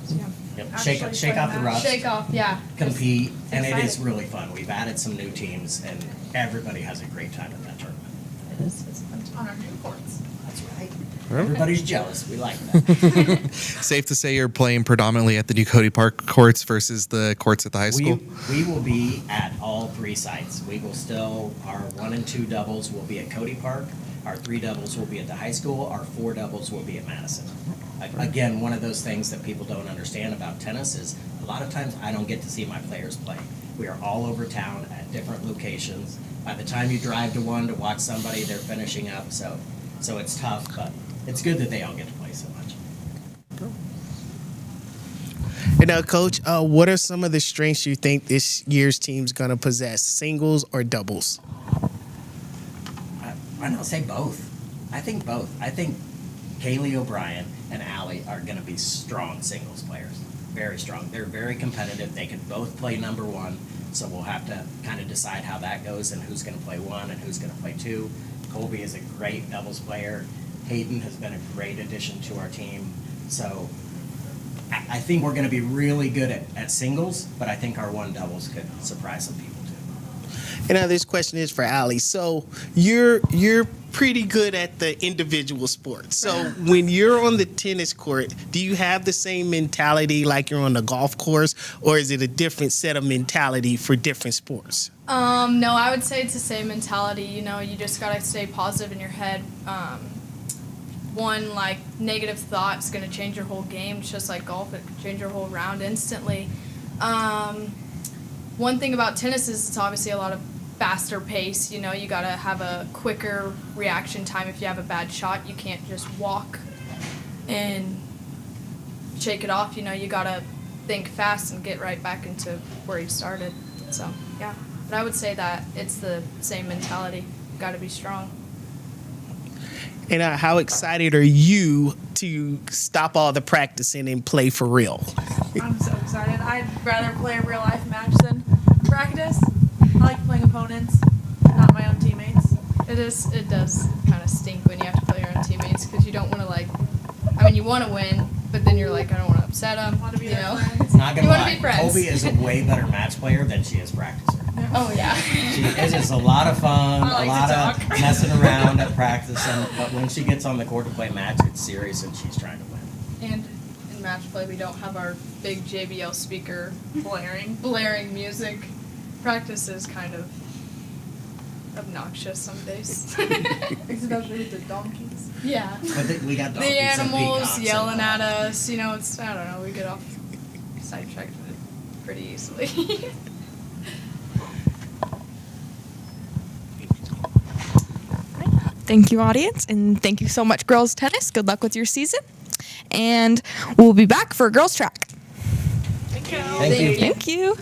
So, yeah. Yep. Shake off the rust. Shake off, yeah. Compete, and it is exciting. really fun. We've added some new teams, and everybody has a great time at that tournament. It is. It's fun. On our new courts. That's right. Everybody's jealous. We like that. Safe to say you're playing predominantly at the new Cody Park courts versus the courts at the high school? We will be at all 3 sites. We will still, our 1 and 2 doubles will be at Cody Park. Our 3 doubles will be at the high school. Our 4 doubles will be at Madison. Again, one of those things that people don't understand about tennis is a lot of times I don't get to see my players play. We are all over town at different locations. By the time you drive to one to watch somebody, they're finishing up. So it's tough, but it's good that they all get to play so much. And Coach, what are some of the strengths you think this year's team's going to possess, singles or doubles? Why not say both? I think both. I think Kaylee O'Brien and Allie are going to be strong singles players. Very strong. They're very competitive. They can both play number 1, so we'll have to kind of decide how that goes and who's going to play 1 and who's going to play 2. Colby is a great doubles player. Hayden has been a great addition to our team. So I think we're going to be really good at singles, but I think our one doubles could surprise some people too. And now this question is for Allie. So you're pretty good at the individual sports. So when you're on the tennis court, do you have the same mentality like you're on the golf course, or is it a different set of mentality for different sports? No, I would say it's the same mentality. You know, you just gotta stay positive in your head. One like negative thought is gonna change your whole game. It's just like golf; it can change your whole round instantly. One thing about tennis is it's obviously a lot of faster pace. You know, you gotta have a quicker reaction time. If you have a bad shot, you can't just walk and shake it off. You know, you gotta think fast and get right back into where you started. So yeah, but I would say that it's the same mentality. You gotta be strong. And how excited are you to stop all the practicing and play for real? I'm so excited. I'd rather play a real life match than practice. I like playing opponents, not my own teammates. It does kind of stink when you have to play your own teammates because you don't want to you want to win, but then you're like, I don't want to upset them. Want to be you know? It's not gonna You wanna lie. be friends. Colby is a way better match player than she is practicer. Oh yeah. It's just a lot of fun, I like a lot to of talk. messing around at practice, but when she gets on the court to play match, it's serious and she's trying to win. And in match play, we don't have our big JBL speaker blaring music. Practice is kind of obnoxious some days. Especially with the donkeys. Yeah. But we got The donkeys and animals peacocks yelling and at us. You know, it's I don't know. We get off sidetracked pretty easily. Thank you, audience, and thank you so much, girls tennis. Good luck with your season, and we'll be back for girls track. Thank you. Thank you.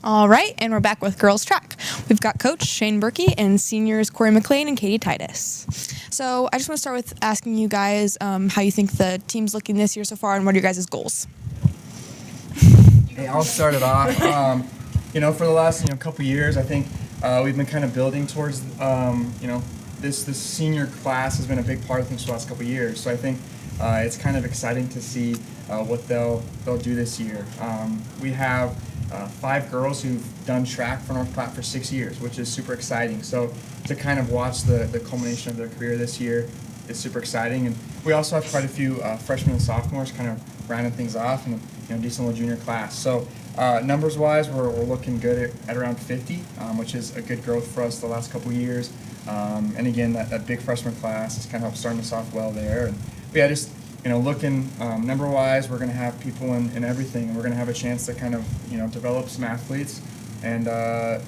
All right, and we're back with girls track. We've got Coach Shane Berkey and seniors Corey McLean and Katie Titus. So I just want to start with asking you guys how you think the team's looking this year so far, and what are your guys' goals? Hey, I'll start it off. For the last couple years, I think we've been kind of building towards this senior class has been a big part of things for the last couple years. So I think it's kind of exciting to see what they'll do this year. We have 5 girls who've done track for North Platte for 6 years, which is super exciting. So to kind of watch the culmination of their career this year is super exciting. And we also have quite a few freshmen and sophomores kind of rounding things off, and decent little junior class. So numbers-wise, we're looking good at around 50, which is a good growth for us the last couple years. And again, that big freshman class is kind of starting us off well there. And yeah, just looking number-wise, we're going to have people in everything, and we're going to have a chance to kind of develop some athletes and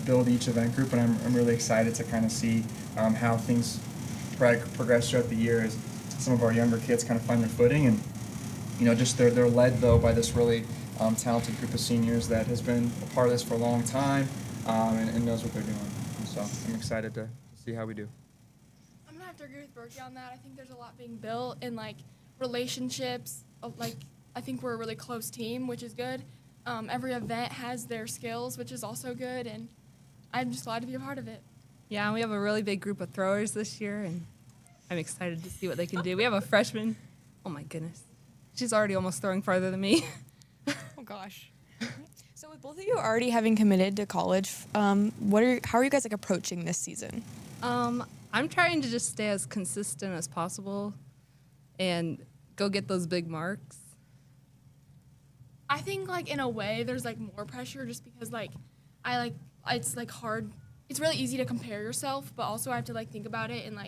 build each event group. And I'm really excited to kind of see how things progress throughout the year as some of our younger kids kind of find their footing. And just they're led though by this really talented group of seniors that has been a part of this for a long time and knows what they're doing. And so I'm excited to see how we do. I'm gonna have to agree with Berkey on that. I think there's a lot being built in relationships. I think we're a really close team, which is good. Every event has their skills, which is also good, and I'm just glad to be a part of it. Yeah, and we have a really big group of throwers this year, and I'm excited to see what they can do. We have a freshman. Oh my goodness. She's already almost throwing farther than me. Oh gosh. So with both of you already having committed to college, how are you guys approaching this season? I'm trying to just stay as consistent as possible and go get those big marks. I think in a way there's more pressure just because it's hard. It's really easy to compare yourself, but also I have to think about it, and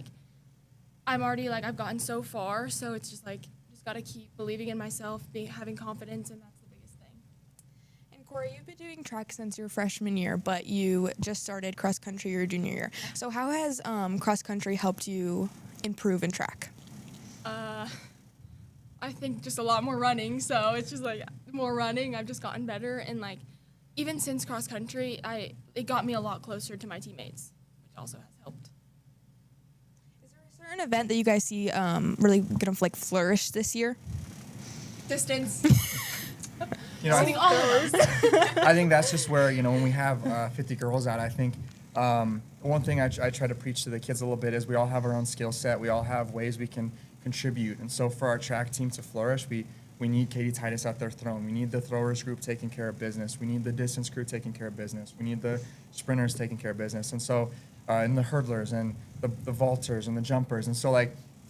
I'm already I've gotten so far, so it's just just got to keep believing in myself, having confidence, and that's the biggest thing. And Corey, you've been doing track since your freshman year, but you just started cross country your junior year. So how has cross country helped you improve in track? I think just a lot more running, so it's just more running. I've just gotten better, and even since cross country, it got me a lot closer to my teammates, which also has helped. An event that you guys see really gonna flourish this year? Distance. I think that's just where when we have 50 girls out, I think one thing I try to preach to the kids a little bit is we all have our own skill set. We all have ways we can contribute, and so for our track team to flourish, we need Katie Titus out there throwing. We need the throwers group taking care of business. We need the distance crew taking care of business. We need the sprinters taking care of business, and so. And the hurdlers and the vaulters and the jumpers. And so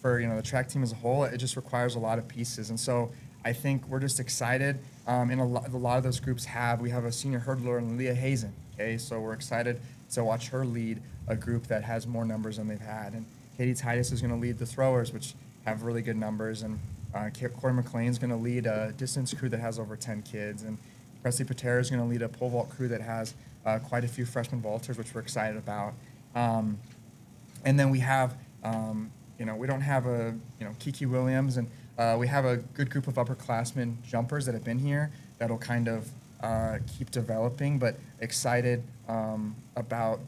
for the track team as a whole, it just requires a lot of pieces. And so I think we're just excited. And a lot of those groups we have a senior hurdler in Leah Hazen. Okay, so we're excited to watch her lead a group that has more numbers than they've had. And Katie Titus is going to lead the throwers, which have really good numbers. And Corey McLean is going to lead a distance crew that has over 10 kids. And Presley Patera is going to lead a pole vault crew that has quite a few freshman vaulters, which we're excited about. And then we have, we don't have Kiki Williams, and we have a good group of upperclassmen jumpers that have been here that'll kind of keep developing, but excited about,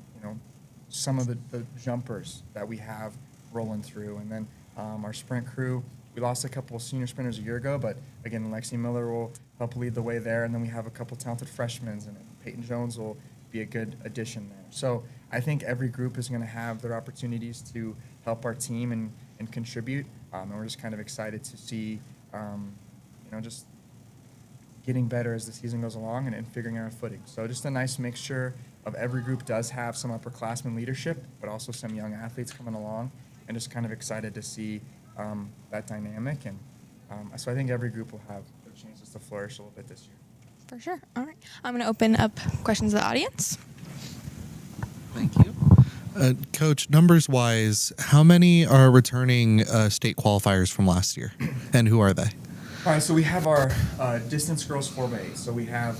some of the jumpers that we have rolling through. And then our sprint crew, we lost a couple of senior sprinters a year ago, but again, Lexi Miller will help lead the way there. And then we have a couple talented freshmen, and Peyton Jones will be a good addition there. So I think every group is going to have their opportunities to help our team and contribute. And we're just kind of excited to see, just getting better as the season goes along and figuring out our footing. So just a nice mixture of every group does have some upperclassmen leadership, but also some young athletes coming along, and just kind of excited to see that dynamic. And so I think every group will have their chances to flourish a little bit this year. For sure. All right. I'm going to open up questions to the audience. Thank you. Coach, numbers-wise, how many are returning state qualifiers from last year, and who are they? All right, so we have our distance girls 4x8. So we have,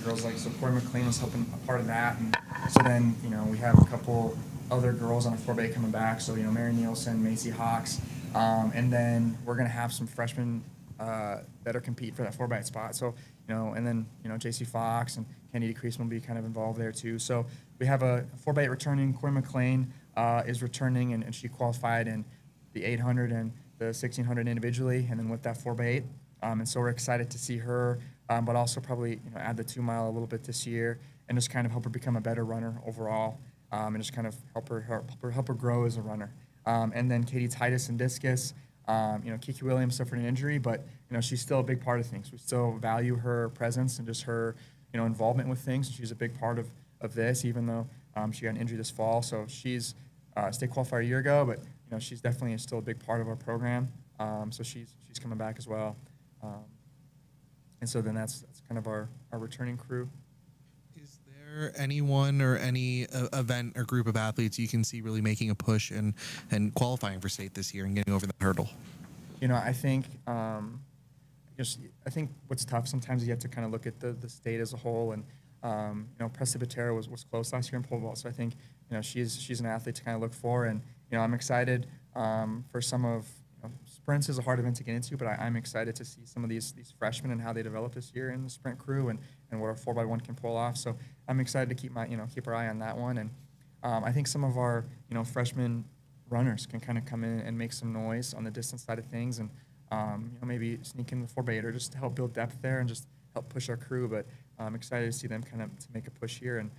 girls so Corey McLean was helping a part of that. And so then, we have a couple other girls on a 4x8 coming back. So, Mary Nielsen, Macy Hawks. And then we're going to have some freshmen that are compete for that 4x8 spot. So, and then, JC Fox and Kennedy Creasman will be kind of involved there too. So we have a 4x8 returning. Corey McLean is returning, and she qualified in the 800 and the 1600 individually, and then with that 4x8. And so we're excited to see her, but also probably add the 2 mile a little bit this year, and just kind of help her become a better runner overall, and just kind of help her grow as a runner. And then Katie Titus in discus. Kiki Williams suffered an injury, but she's still a big part of things. We still value her presence and just her involvement with things. She's a big part of this, even though she got an injury this fall. So she's state qualifier a year ago, but she's definitely still a big part of our program. So she's coming back as well. And so then that's kind of our returning crew. Is there anyone or any event or group of athletes you can see really making a push and qualifying for state this year and getting over that hurdle? I think I think what's tough sometimes you have to kind of look at the state as a whole, and Presbytera was close last year in pole vault, so I think she's an athlete to kind of look for, and I'm excited for some of sprints is a hard event to get into, but I'm excited to see some of these freshmen and how they develop this year in the sprint crew and what a 4x1 can pull off. So I'm excited to keep our eye on that one, and I think some of our freshman runners can kind of come in and make some noise on the distance side of things, and maybe sneak in the 4x8 or just to help build depth there and just help push our crew. But I'm excited to see them kind of to make a push here. And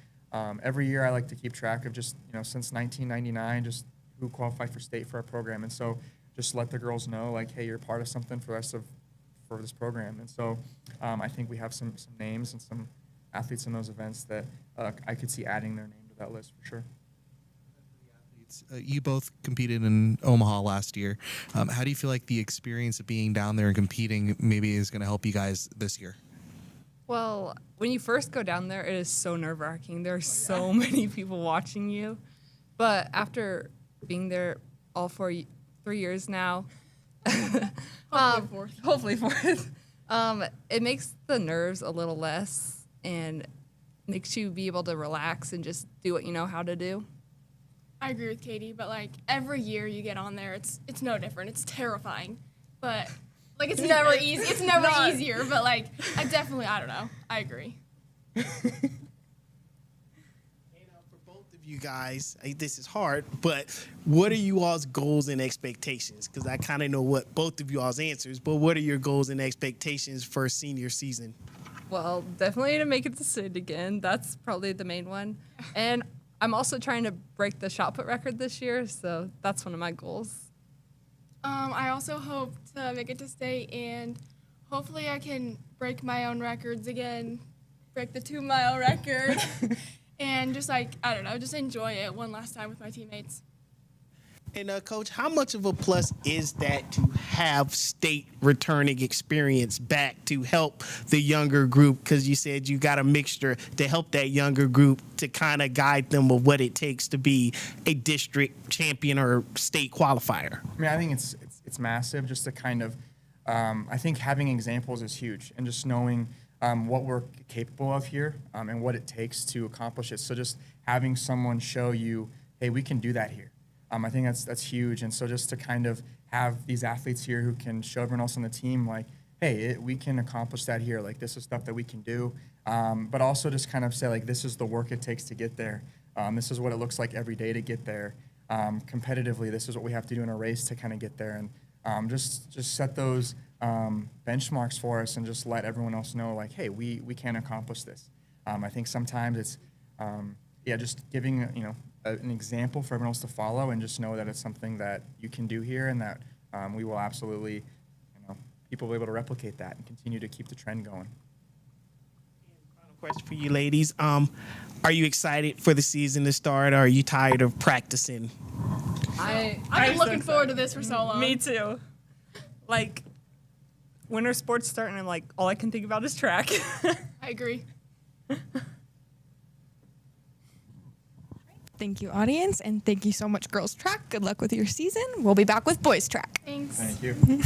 every year I like to keep track of just since 1999 just who qualified for state for our program, and so just let the girls know like, hey, you're part of something for this program. And so I think we have some names and some athletes in those events that I could see adding their name to that list for sure. You both competed in Omaha last year. How do you feel like the experience of being down there and competing maybe is going to help you guys this year? Well, when you first go down there, it is so nerve-wracking. There are so many people watching you. But after being there all 3 years now, hopefully fourth, it makes the nerves a little less and makes you be able to relax and just do what you know how to do. I agree with Katie, but like every year you get on there, it's no different. It's terrifying, but like it's never easy. It's never easier, but like I don't know. I agree. You guys, this is hard, but what are you all's goals and expectations? Because I kind of know what both of you all's answers, but what are your goals and expectations for senior season? Well, definitely to make it to state again. That's probably the main one. And I'm also trying to break the shot put record this year, so that's one of my goals. I also hope to make it to state, and hopefully I can break my own records again, break the 2 mile record. And just just enjoy it one last time with my teammates. And Coach, how much of a plus is that to have state returning experience back to help the younger group? Because you said you got a mixture to help that younger group to kind of guide them of what it takes to be a district champion or state qualifier. I mean, I think it's massive just to kind of, I think having examples is huge, and just knowing what we're capable of here and what it takes to accomplish it. So just having someone show you, hey, we can do that here. I think that's huge. And so just to kind of have these athletes here who can show everyone else on the team, like, hey, we can accomplish that here. Like, this is stuff that we can do. But also just kind of say, like, this is the work it takes to get there. This is what it looks like every day to get there. Competitively, this is what we have to do in a race to kind of get there. And just set those benchmarks for us and just let everyone else know, like, hey, we can accomplish this. I think sometimes it's, just giving, an example for everyone else to follow, and just know that it's something that you can do here, and that we will absolutely, people will be able to replicate that and continue to keep the trend going. Final question for you ladies. Are you excited for the season to start, or are you tired of practicing? I've been looking forward to this for so long. Me too. Like, winter sports starting, I'm like, all I can think about is track. I agree. Thank you, audience, and thank you so much, girls track. Good luck with your season. We'll be back with boys track. Thanks. Thank you.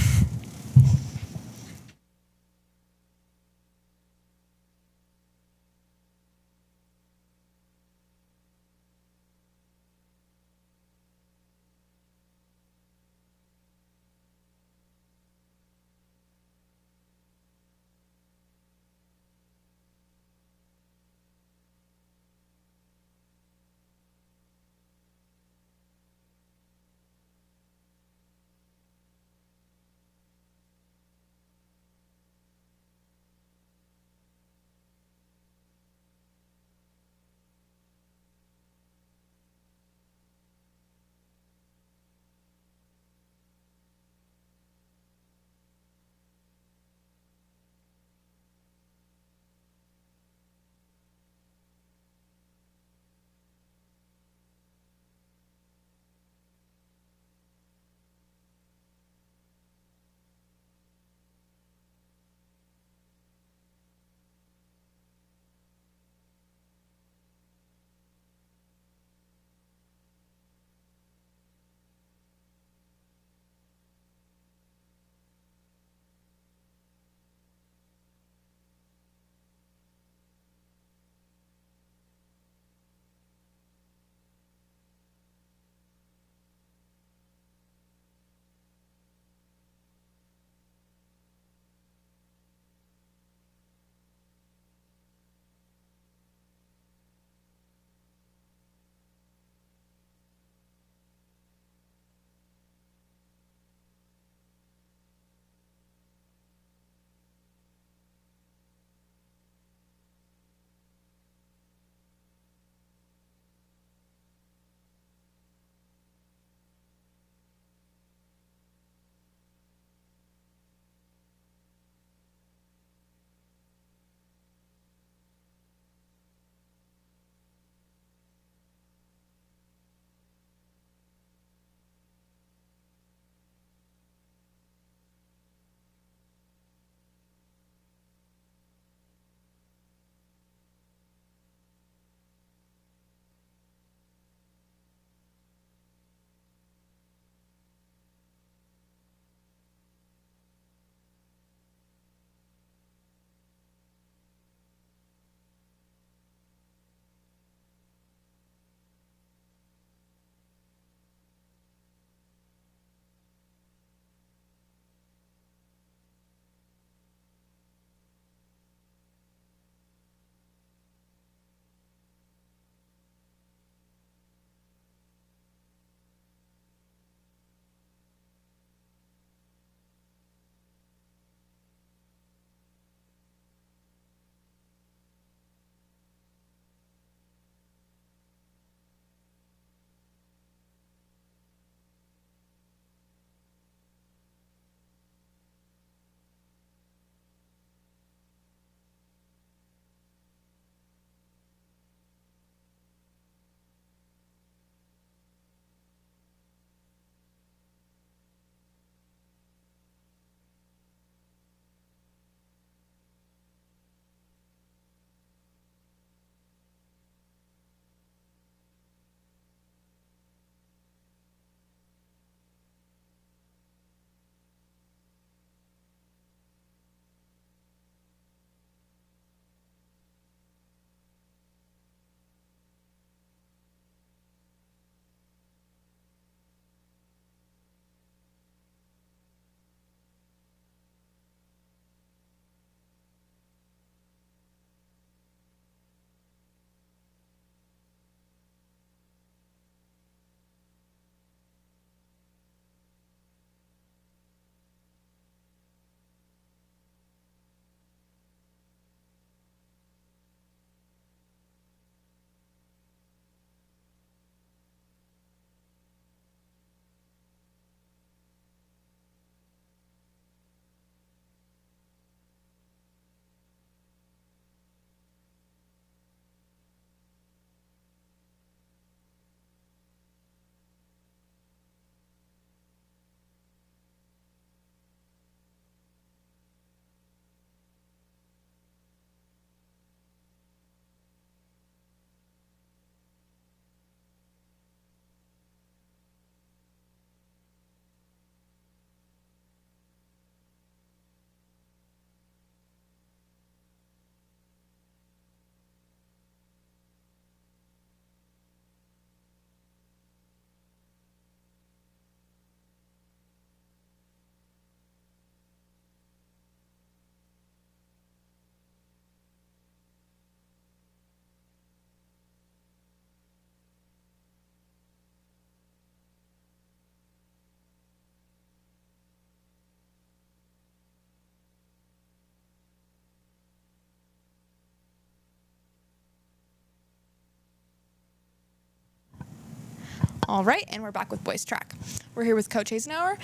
All right, and we're back with boys track. We're here with Coach Hazenauer,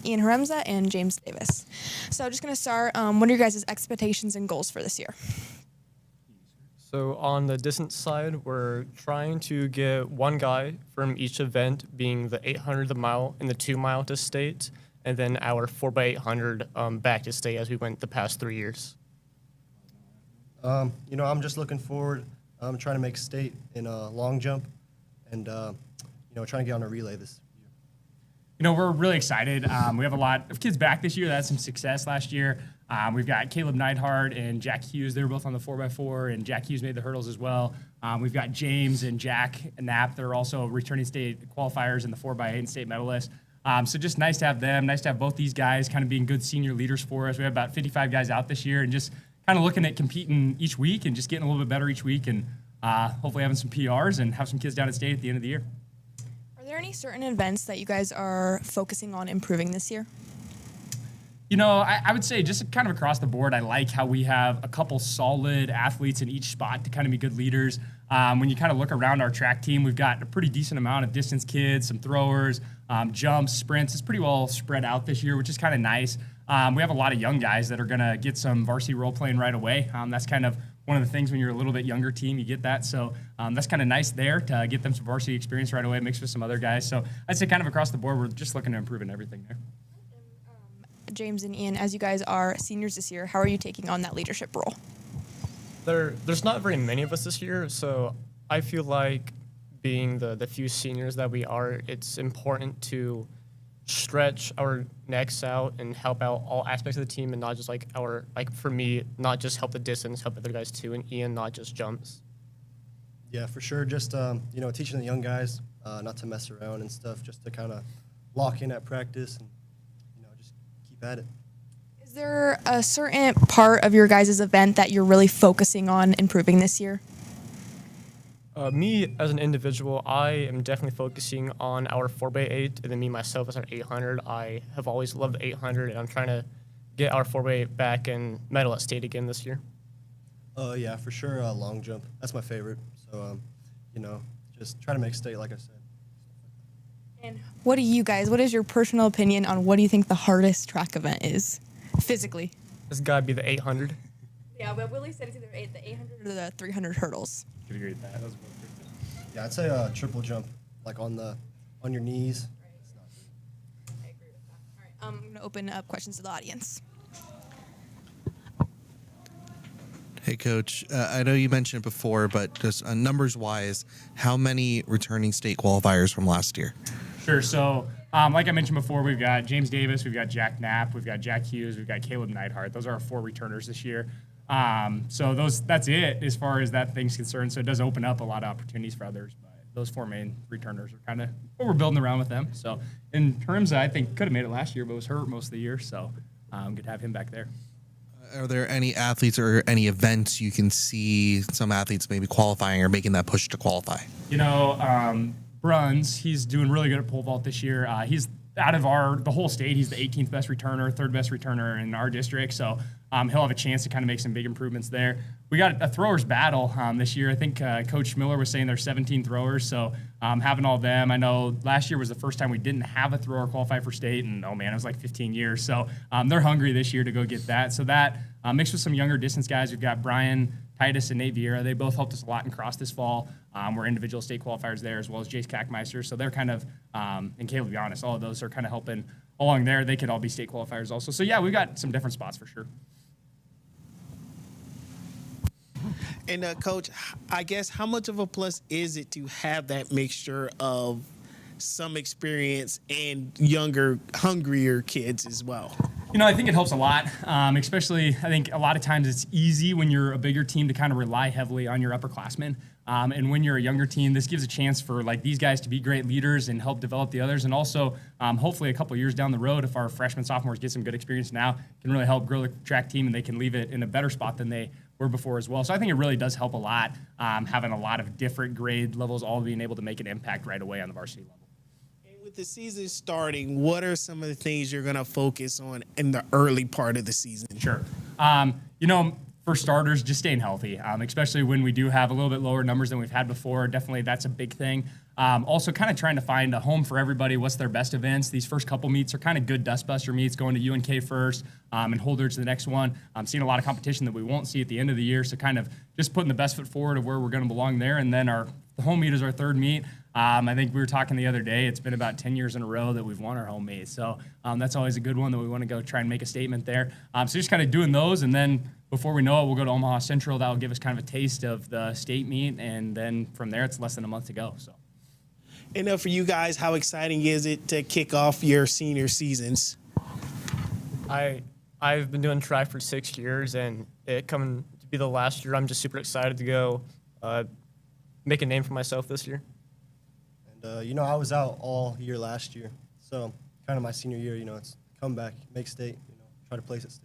Ian Haremza, and James Davis. So just going to start, what are your guys' expectations and goals for this year? So on the distance side, we're trying to get one guy from each event, being the 800, the mile, and the 2 mile to state, and then our 4x800 back to state as we went the past 3 years. I'm just looking forward. I'm trying to make state in a long jump, and trying to get on a relay this year. We're really excited. We have a lot of kids back this year that had some success last year. We've got Caleb Neidhart and Jack Hughes. They were both on the 4x4, and Jack Hughes made the hurdles as well. We've got James and Jack Knapp. They're also returning state qualifiers in the 4x8 and state medalists. So just nice to have them. Nice to have both these guys kind of being good senior leaders for us. We have about 55 guys out this year, and just kind of looking at competing each week and just getting a little bit better each week, and hopefully having some PRs and have some kids down at state at the end of the year. Are there any certain events that you guys are focusing on improving this year? I would say just kind of across the board, I like how we have a couple solid athletes in each spot to kind of be good leaders. When you kind of look around our track team, we've got a pretty decent amount of distance kids, some throwers, jumps, sprints. It's pretty well spread out this year, which is kind of nice. We have a lot of young guys that are going to get some varsity role playing right away. That's kind of one of the things when you're a little bit younger team, you get that. So that's kind of nice there to get them some varsity experience right away, mixed with some other guys. So I'd say kind of across the board, we're just looking to improve in everything there. James and Ian, as you guys are seniors this year, how are you taking on that leadership role? There's not very many of us this year, so I feel like being the few seniors that we are, it's important to stretch our necks out and help out all aspects of the team, and not just for me, not just help the distance, help other guys too, and Ian, not just jumps. Yeah, for sure. Just, teaching the young guys not to mess around and stuff, just to kind of lock in at practice and, just keep at it. Is there a certain part of your guys' event that you're really focusing on improving this year? Me as an individual, I am definitely focusing on our 4x8, and then me myself as our 800. I have always loved the 800, and I'm trying to get our 4x8 back and medal at state again this year. Yeah, for sure. Long jump. That's my favorite. So, just try to make state, like I said. And what is your personal opinion on what do you think the hardest track event is, physically? It's got to be the 800. Yeah, but Willie said it's either the 800 or the 300 hurdles. Could agree with that. That was Yeah, I'd say triple jump, like on your knees. I agree with that. All right, I'm going to open up questions to the audience. Hey, Coach, I know you mentioned it before, but just numbers-wise, how many returning state qualifiers from last year? Sure. So, like I mentioned before, we've got James Davis, we've got Jack Knapp, we've got Jack Hughes, we've got Caleb Neidhart. Those are our 4 returners this year. So that's it as far as that thing's concerned. So it does open up a lot of opportunities for others, but those 4 main returners are kind of what we're building around with them. So in terms of, I think could have made it last year, but was hurt most of the year. So good to have him back there. Are there any athletes or any events you can see some athletes maybe qualifying or making that push to qualify? Bruns, he's doing really good at pole vault this year. He's out of the whole state, he's the 18th best returner, 3rd best returner in our district. So he'll have a chance to kind of make some big improvements there. We got a throwers battle this year. I think Coach Miller was saying there's 17 throwers. So having all them, I know last year was the first time we didn't have a thrower qualify for state, and it was like 15 years. So they're hungry this year to go get that. So that mixed with some younger distance guys, we've got Brian Titus and Nate Vieira. They both helped us a lot in cross this fall. We're individual state qualifiers there, as well as Jace Kackmeister. So they're kind of, and Caleb Giannis, all of those are kind of helping along there. They could all be state qualifiers also. So yeah, we've got some different spots for sure. And Coach, I guess how much of a plus is it to have that mixture of some experience and younger, hungrier kids as well? I think it helps a lot, especially I think a lot of times it's easy when you're a bigger team to kind of rely heavily on your upperclassmen. And when you're a younger team, this gives a chance for these guys to be great leaders and help develop the others. And also, hopefully a couple of years down the road, if our freshmen, sophomores get some good experience now, can really help grow the track team, and they can leave it in a better spot than they were before as well. So I think it really does help a lot, having a lot of different grade levels all being able to make an impact right away on the varsity level. With the season starting, what are some of the things you're going to focus on in the early part of the season? Sure. For starters, just staying healthy, especially when we do have a little bit lower numbers than we've had before. Definitely that's a big thing. Also kind of trying to find a home for everybody. What's their best events? These first couple meets are kind of good dustbuster meets, going to UNK first and Holder to the next one. I'm seeing a lot of competition that we won't see at the end of the year. So kind of just putting the best foot forward of where we're going to belong there. And then the home meet is our third meet. I think we were talking the other day, it's been about 10 years in a row that we've won our home meet. So that's always a good one that we want to go try and make a statement there. So just kind of doing those. And then before we know it, we'll go to Omaha Central. That will give us kind of a taste of the state meet. And then from there, it's less than a month to go. So. And for you guys, how exciting is it to kick off your senior seasons? I've been doing track for 6 years, and it coming to be the last year, I'm just super excited to go make a name for myself this year. And, I was out all year last year. So kind of my senior year, it's come back, make state, try to place at state.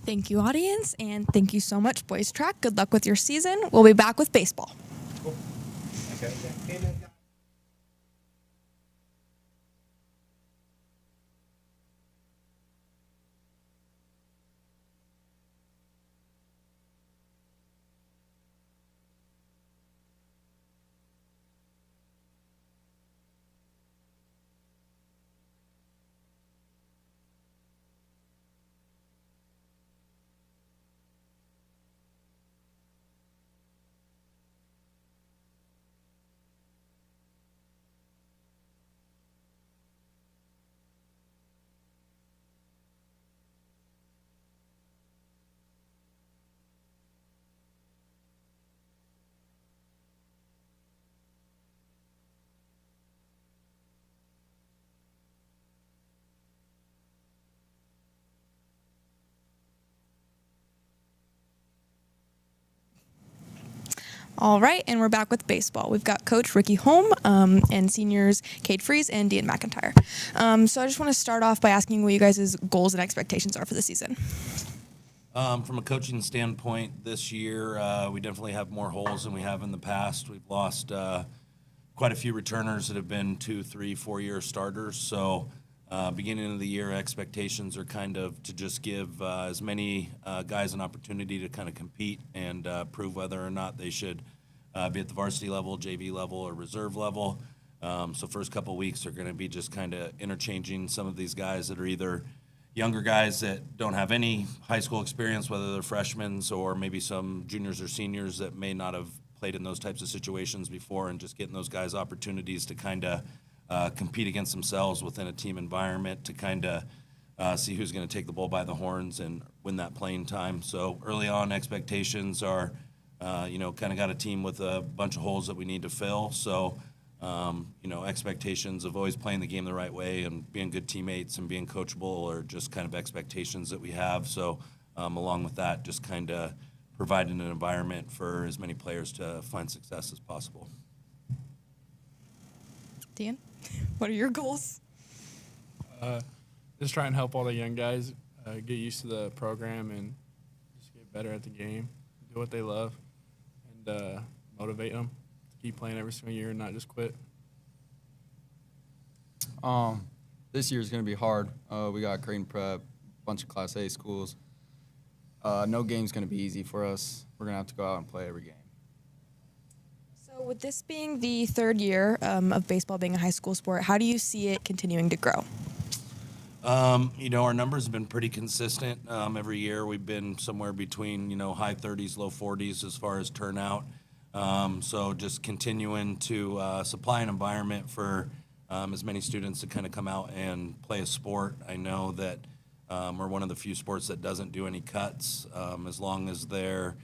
Thank you, audience, and thank you so much, boys track. Good luck with your season. We'll be back with baseball. Cool. Okay. All right, and we're back with baseball. We've got Coach Ricky Holm and seniors Cade Freeze and Dean McIntyre. So I just want to start off by asking what you guys' goals and expectations are for the season. From a coaching standpoint, this year we definitely have more holes than we have in the past. We've lost quite a few returners that have been 2, 3, 4-year starters. So beginning of the year, expectations are kind of to just give as many guys an opportunity to kind of compete and prove whether or not they should be at the varsity level, JV level, or reserve level. So first couple weeks are going to be just kind of interchanging some of these guys that are either younger guys that don't have any high school experience, whether they're freshmen or maybe some juniors or seniors that may not have played in those types of situations before, and just getting those guys opportunities to kind of compete against themselves within a team environment to kind of see who's going to take the bull by the horns and win that playing time. So early on, expectations are, kind of got a team with a bunch of holes that we need to fill. So, expectations of always playing the game the right way and being good teammates and being coachable are just kind of expectations that we have. So along with that, just kind of providing an environment for as many players to find success as possible. Dan, what are your goals? Just try and help all the young guys get used to the program and just get better at the game, do what they love, and motivate them to keep playing every single year and not just quit. This year is going to be hard. We got Creighton Prep, a bunch of Class A schools. No game's going to be easy for us. We're going to have to go out and play every game. So with this being the third year of baseball being a high school sport, how do you see it continuing to grow? Our numbers have been pretty consistent. Every year we've been somewhere between, high 30s, low 40s as far as turnout. So just continuing to supply an environment for as many students to kind of come out and play a sport. I know that we're one of the few sports that doesn't do any cuts as long as they're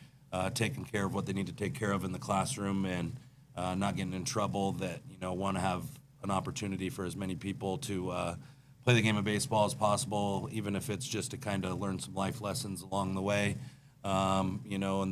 taking care of what they need to take care of in the classroom and not getting in trouble, that, want to have an opportunity for as many people to play the game of baseball as possible, even if it's just to kind of learn some life lessons along the way. And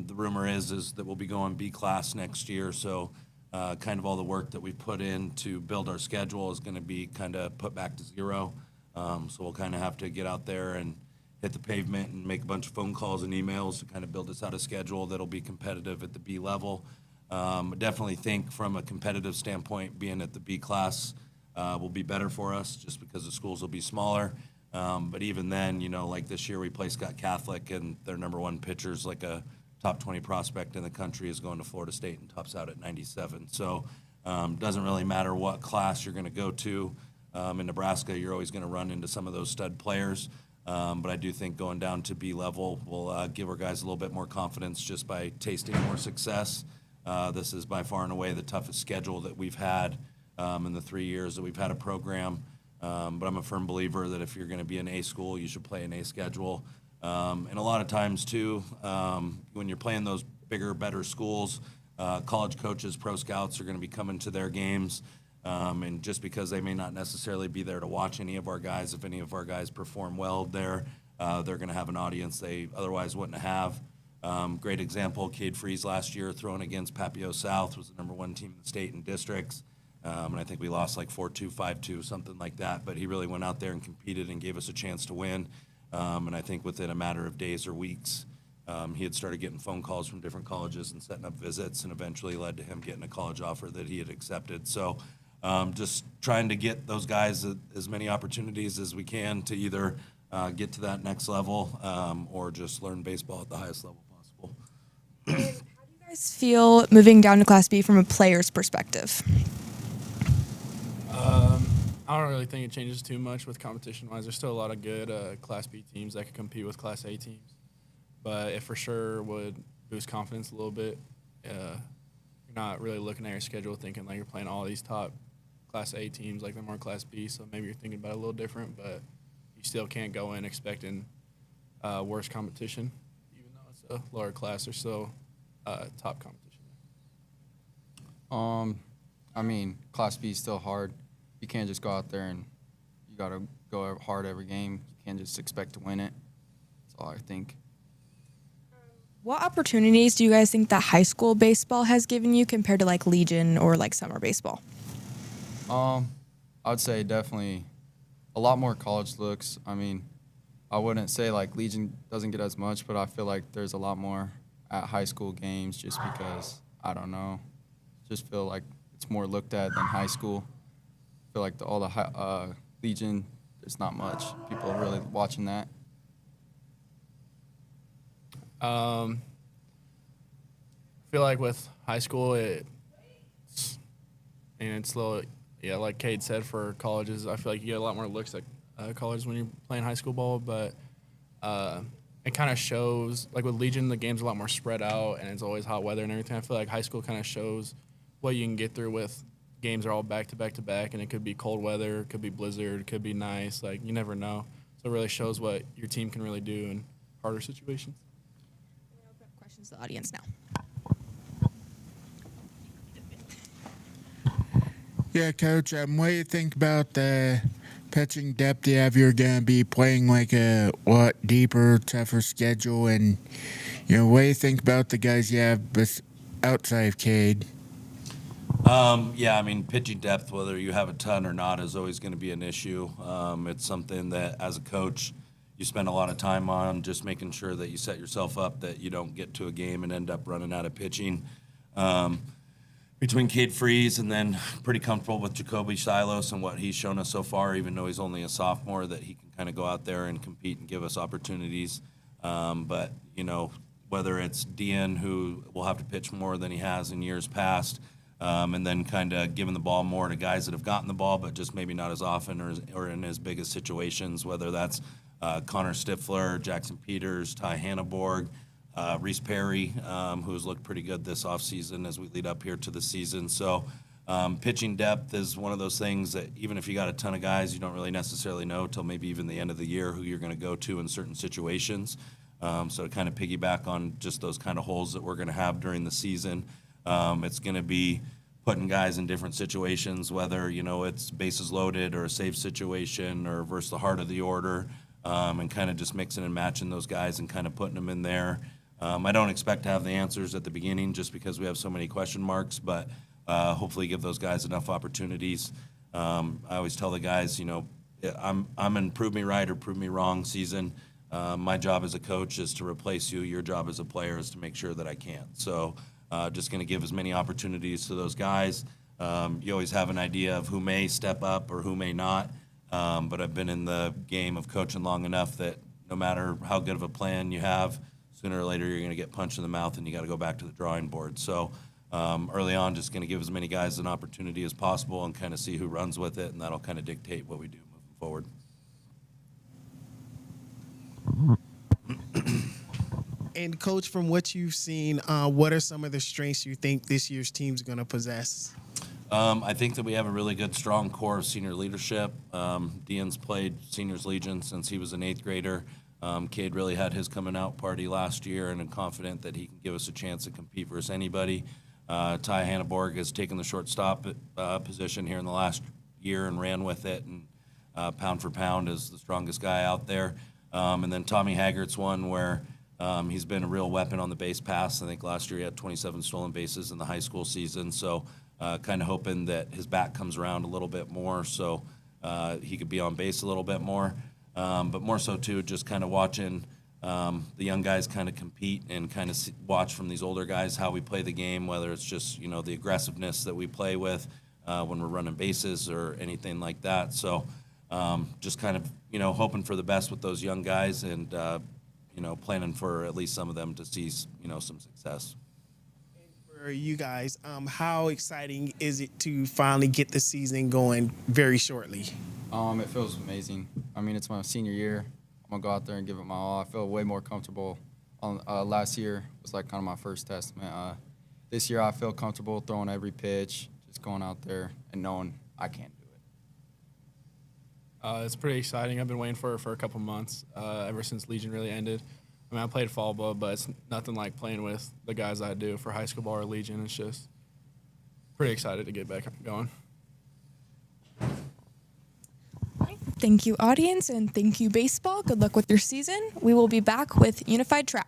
the rumor is that we'll be going B class next year. So kind of all the work that we put in to build our schedule is going to be kind of put back to zero. So we'll kind of have to get out there and hit the pavement and make a bunch of phone calls and emails to kind of build us out a schedule that'll be competitive at the B level. I definitely think from a competitive standpoint, being at the B class will be better for us just because the schools will be smaller. But even then, like this year we play Scott Catholic and their number one pitcher's like a top 20 prospect in the country is going to Florida State and tops out at 97. So doesn't really matter what class you're going to go to. In Nebraska, you're always going to run into some of those stud players. But I do think going down to B level will give our guys a little bit more confidence just by tasting more success. This is by far and away the toughest schedule that we've had in the 3 years that we've had a program. But I'm a firm believer that if you're going to be an A school, you should play an A schedule. And a lot of times, too, when you're playing those bigger, better schools, college coaches, pro scouts are going to be coming to their games. And just because they may not necessarily be there to watch any of our guys, if any of our guys perform well there, they're going to have an audience they otherwise wouldn't have. Great example, Cade Freeze last year throwing against Papio South was the #1 team in the state in districts. And I think we lost like 4-2, 5-2, something like that. But he really went out there and competed and gave us a chance to win. And I think within a matter of days or weeks, he had started getting phone calls from different colleges and setting up visits, and eventually led to him getting a college offer that he had accepted. So just trying to get those guys as many opportunities as we can to either get to that next level or just learn baseball at the highest level possible. How do you guys feel moving down to Class B from a player's perspective? I don't really think it changes too much with competition-wise. There's still a lot of good Class B teams that could compete with Class A teams. But it for sure would boost confidence a little bit. You're not really looking at your schedule thinking like you're playing all these top Class A teams like they're more Class B, so maybe you're thinking about it a little different, but you still can't go in expecting worse competition. Even though it's a lower class, there's still top competition. I mean, Class B is still hard. You can't just go out there and you got to go hard every game. You can't just expect to win it. That's all I think. What opportunities do you guys think that high school baseball has given you compared to like Legion or like summer baseball? I would say definitely a lot more college looks. I mean, I wouldn't say like Legion doesn't get as much, but I feel like there's a lot more at high school games just because, I don't know, just feel like it's more looked at than high school. I feel like all the Legion, there's not much people really watching that. I feel like with high school, it's slow. Yeah, like Cade said, for colleges, I feel like you get a lot more looks at colleges when you're playing high school ball, but it kind of shows, like with Legion, the game's a lot more spread out, and it's always hot weather and everything. I feel like high school kind of shows what you can get through with games are all back to back to back, and it could be cold weather, it could be blizzard, it could be nice. Like, you never know. So it really shows what your team can really do in harder situations. Questions to the audience now. Yeah, Coach, what do you think about the pitching depth you have? You're going to be playing like a deeper, tougher schedule, and what do you think about the guys you have outside of Cade? Yeah, I mean, pitching depth, whether you have a ton or not, is always going to be an issue. It's something that, as a coach, you spend a lot of time on, just making sure that you set yourself up, that you don't get to a game and end up running out of pitching. Between Cade Freeze and then pretty comfortable with Jacoby Silos and what he's shown us so far, even though he's only a sophomore, that he can kind of go out there and compete and give us opportunities. But, whether it's Dean, who will have to pitch more than he has in years past, and then kind of giving the ball more to guys that have gotten the ball, but just maybe not as often or in as big as situations, whether that's Connor Stifler, Jackson Peters, Ty Hanneborg, Reese Perry, who has looked pretty good this offseason as we lead up here to the season. So pitching depth is one of those things that even if you got a ton of guys, you don't really necessarily know till maybe even the end of the year who you're going to go to in certain situations. So to kind of piggyback on just those kind of holes that we're going to have during the season, it's going to be putting guys in different situations, whether, it's bases loaded or a save situation or versus the heart of the order, and kind of just mixing and matching those guys and kind of putting them in there. I don't expect to have the answers at the beginning just because we have so many question marks, but hopefully give those guys enough opportunities. I always tell the guys, I'm in prove me right or prove me wrong season. My job as a coach is to replace you. Your job as a player is to make sure that I can. So just going to give as many opportunities to those guys. You always have an idea of who may step up or who may not, but I've been in the game of coaching long enough that no matter how good of a plan you have, sooner or later you're going to get punched in the mouth and you got to go back to the drawing board. So early on, just going to give as many guys an opportunity as possible and kind of see who runs with it, and that'll kind of dictate what we do moving forward. And Coach, from what you've seen, what are some of the strengths you think this year's team's going to possess? I think that we have a really good, strong core of senior leadership. Dean's played Seniors Legion since he was an 8th grader. Cade really had his coming out party last year, and I'm confident that he can give us a chance to compete versus anybody. Ty Hanneborg has taken the shortstop position here in the last year and ran with it, and pound for pound is the strongest guy out there. And then Tommy Haggert's one where he's been a real weapon on the base pass. I think last year he had 27 stolen bases in the high school season, so kind of hoping that his bat comes around a little bit more so he could be on base a little bit more. But more so, too, just kind of watching the young guys kind of compete and kind of watch from these older guys how we play the game, whether it's just, the aggressiveness that we play with when we're running bases or anything like that. So just kind of, hoping for the best with those young guys and, planning for at least some of them to see, some success. For you guys, how exciting is it to finally get the season going very shortly? It feels amazing. I mean, it's my senior year. I'm gonna go out there and give it my all. I feel way more comfortable. Last year was like kind of my first testament. This year I feel comfortable throwing every pitch, just going out there and knowing I can do it. It's pretty exciting. I've been waiting for it for a couple months, ever since Legion really ended. I mean, I played fall ball, but it's nothing like playing with the guys I do for high school ball or Legion. It's just pretty excited to get back going. Thank you, audience, and thank you, baseball. Good luck with your season. We will be back with Unified Track.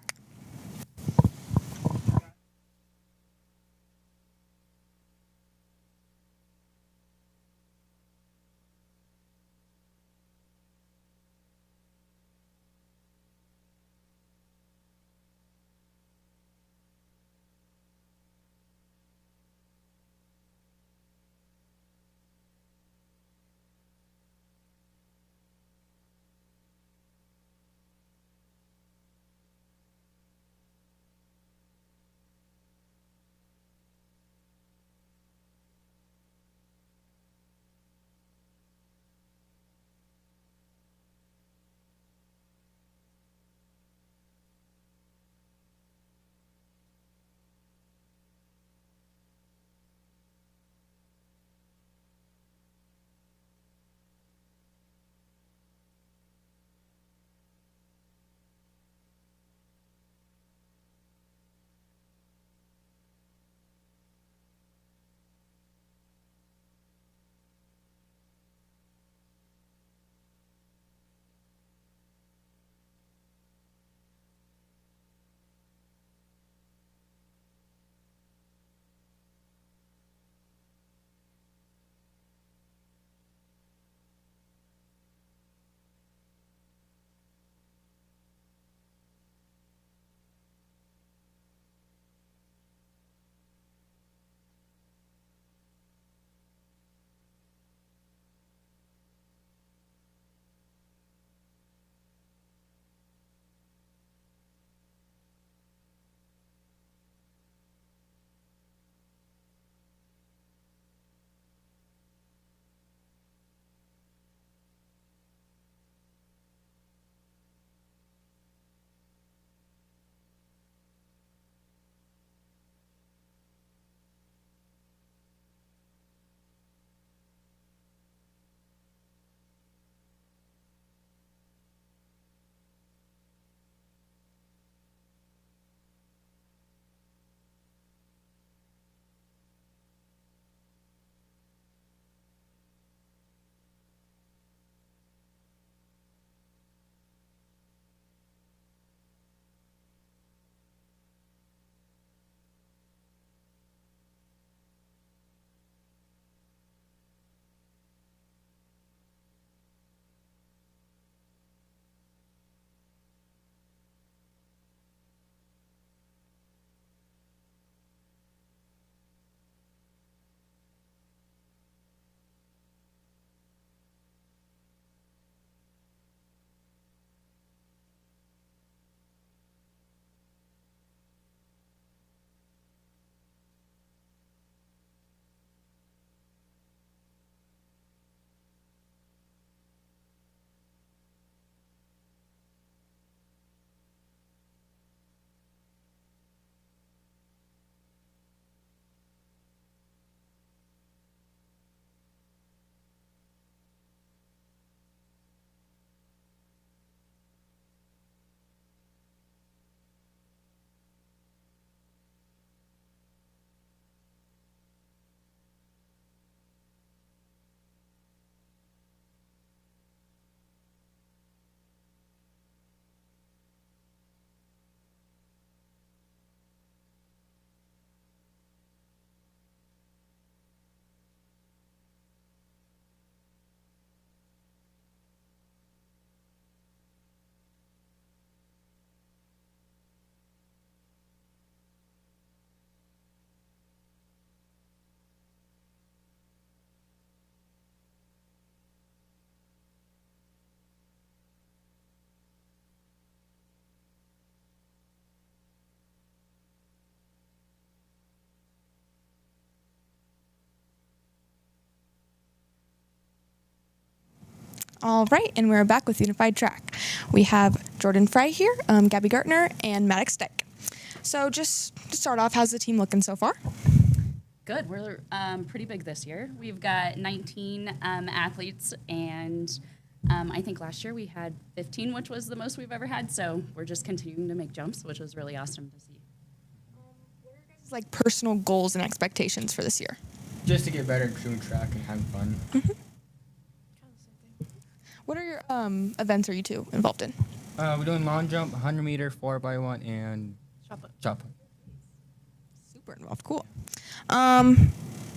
All right, and we're back with Unified Track. We have Jordan Fry here, Gabby Gartner, and Maddox Dyke. So just to start off, how's the team looking so far? Good. We're pretty big this year. We've got 19 athletes, and I think last year we had 15, which was the most we've ever had. So we're just continuing to make jumps, which was really awesome to see. What are your guys' like personal goals and expectations for this year? Just to get better at doing track and having fun. What are your events are you two involved in? We're doing long jump, 100-meter, 4x1, and shot put. Super involved. Cool.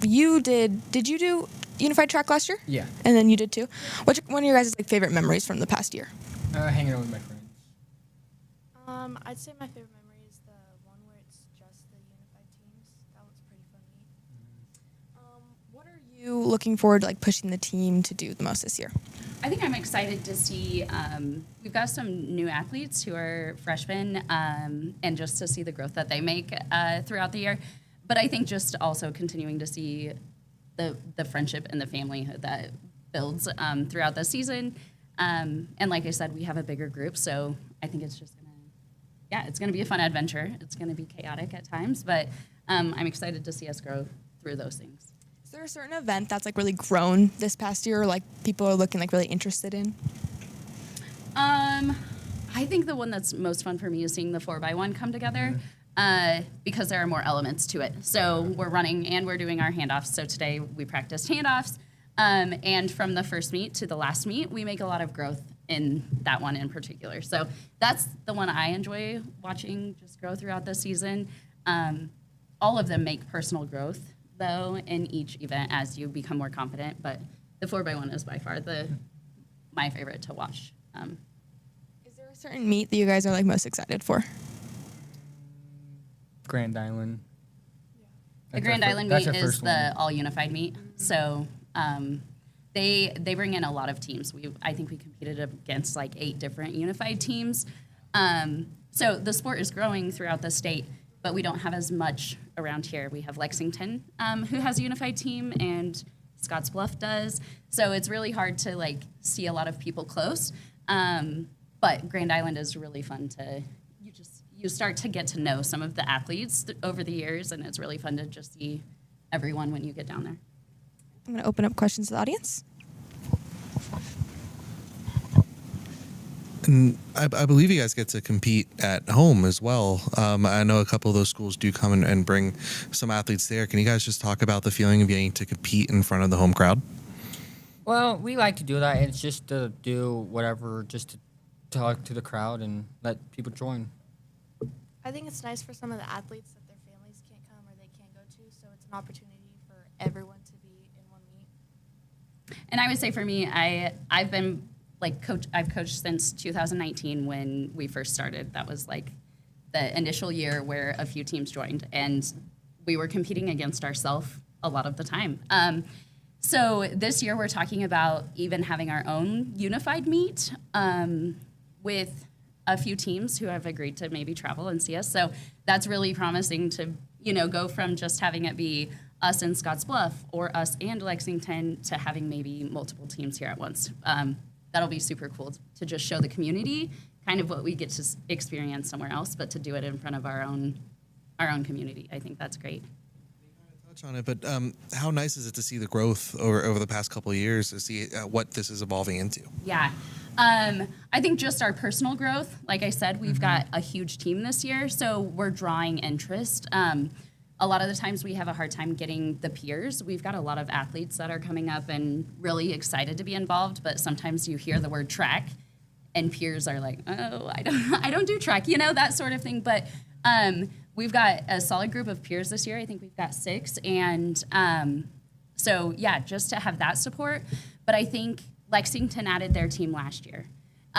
Did you do Unified Track last year? Yeah. And then you did too. What's one of your guys' like favorite memories from the past year? Hanging out with my friends. I'd say my favorite memory is the one where it's just the unified teams. That was pretty fun meet. What are you looking forward to like pushing the team to do the most this year? I think I'm excited to see, we've got some new athletes who are freshmen, and just to see the growth that they make throughout the year. But I think just also continuing to see the friendship and the family that builds throughout the season. And like I said, we have a bigger group, so I think it's just it's gonna be a fun adventure. It's gonna be chaotic at times, but I'm excited to see us grow through those things. Is there a certain event that's like really grown this past year, or like people are looking like really interested in? I think the one that's most fun for me is seeing the 4x1 come together, because there are more elements to it. So we're running and we're doing our handoffs. So today we practiced handoffs, and from the first meet to the last meet, we make a lot of growth in that one in particular. So that's the one I enjoy watching just grow throughout the season. All of them make personal growth, though, in each event as you become more confident. But the 4x1 is by far my favorite to watch. Is there a certain meet that you guys are like most excited for? Grand Island. The Grand Island meet is the all unified meet. So they bring in a lot of teams. I think we competed against like 8 different unified teams. So the sport is growing throughout the state, but we don't have as much around here. We have Lexington, who has a unified team, and Scottsbluff does. So it's really hard to like see a lot of people close. But Grand Island is really fun to, you start to get to know some of the athletes over the years, and it's really fun to just see everyone when you get down there. I'm going to open up questions to the audience. And I believe you guys get to compete at home as well. I know a couple of those schools do come and bring some athletes there. Can you guys just talk about the feeling of getting to compete in front of the home crowd? Well, we like to do that. It's just to do whatever, just to talk to the crowd and let people join. I think it's nice for some of the athletes that their families can't come or they can't go to, so it's an opportunity for everyone to be in one meet. And I would say for me, I've been I've coached since 2019 when we first started. That was like the initial year where a few teams joined, and we were competing against ourselves a lot of the time. So this year we're talking about even having our own unified meet with a few teams who have agreed to maybe travel and see us. So that's really promising to, go from just having it be us in Scottsbluff or us and Lexington to having maybe multiple teams here at once. That'll be super cool to just show the community kind of what we get to experience somewhere else, but to do it in front of our own community. I think that's great. Touch on it, but how nice is it to see the growth over the past couple of years, to see what this is evolving into? Yeah. I think just our personal growth, like I said, we've got a huge team this year, so we're drawing interest. A lot of the times we have a hard time getting the peers. We've got a lot of athletes that are coming up and really excited to be involved, but sometimes you hear the word track and peers are like, oh, I don't do track, that sort of thing. But we've got a solid group of peers this year. I think we've got 6. And so, yeah, just to have that support. But I think Lexington added their team last year.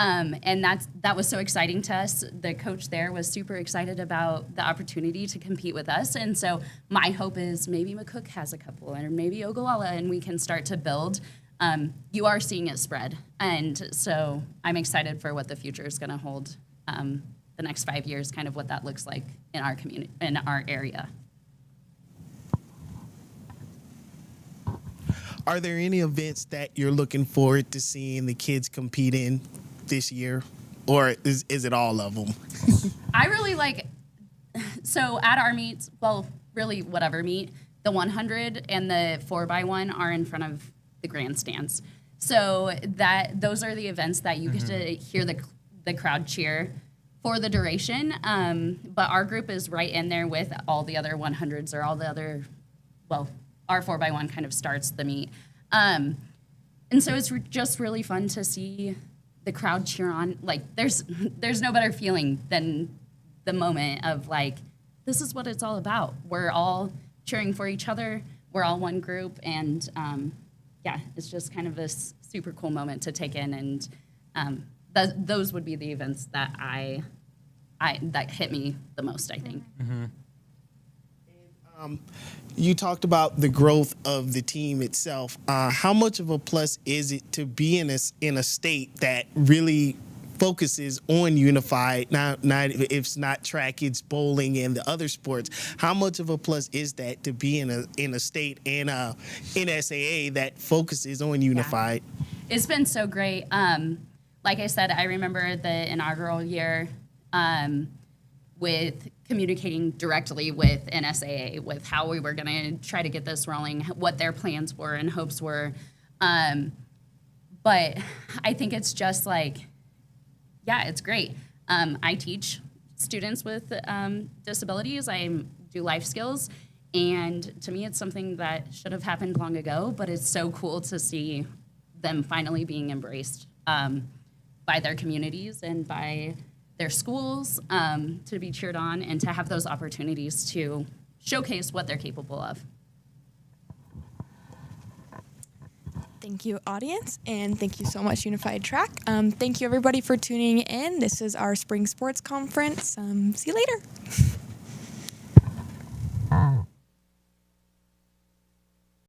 And that was so exciting to us. The coach there was super excited about the opportunity to compete with us. And so my hope is maybe McCook has a couple, or maybe Ogallala, and we can start to build. You are seeing it spread. And so I'm excited for what the future is going to hold the next 5 years, kind of what that looks like in our community, in our area. are there any events that you're looking forward to seeing the kids compete in this year, or is it all of them? I really like, so at our meets, well, really whatever meet, the 100 and the 4x1 are in front of the grandstands. So those are the events that you get to hear the crowd cheer for the duration. But our group is right in there with all the other 100s or all the other, well, our 4x1 kind of starts the meet. And so it's just really fun to see the crowd cheer on. Like, there's no better feeling than the moment of, like, this is what it's all about. We're all cheering for each other. We're all one group. And, yeah, it's just kind of this super cool moment to take in. And those would be the events that that hit me the most, I think. You talked about the growth of the team itself. How much of a plus is it to be in a state that really focuses on unified? Not if it's not track, it's bowling and the other sports. How much of a plus is that to be in a state and NSAA that focuses on unified? Yeah. It's been so great. Like I said, I remember the inaugural year with communicating directly with NSAA, with how we were going to try to get this rolling, what their plans were and hopes were. But I think it's just like, yeah, it's great. I teach students with disabilities. I do life skills. And to me, it's something that should have happened long ago, but it's so cool to see them finally being embraced by their communities and by their schools, to be cheered on and to have those opportunities to showcase what they're capable of. Thank you, audience, and thank you so much, Unified Track. Thank you, everybody, for tuning in. This is our Spring Sports Conference. See you later.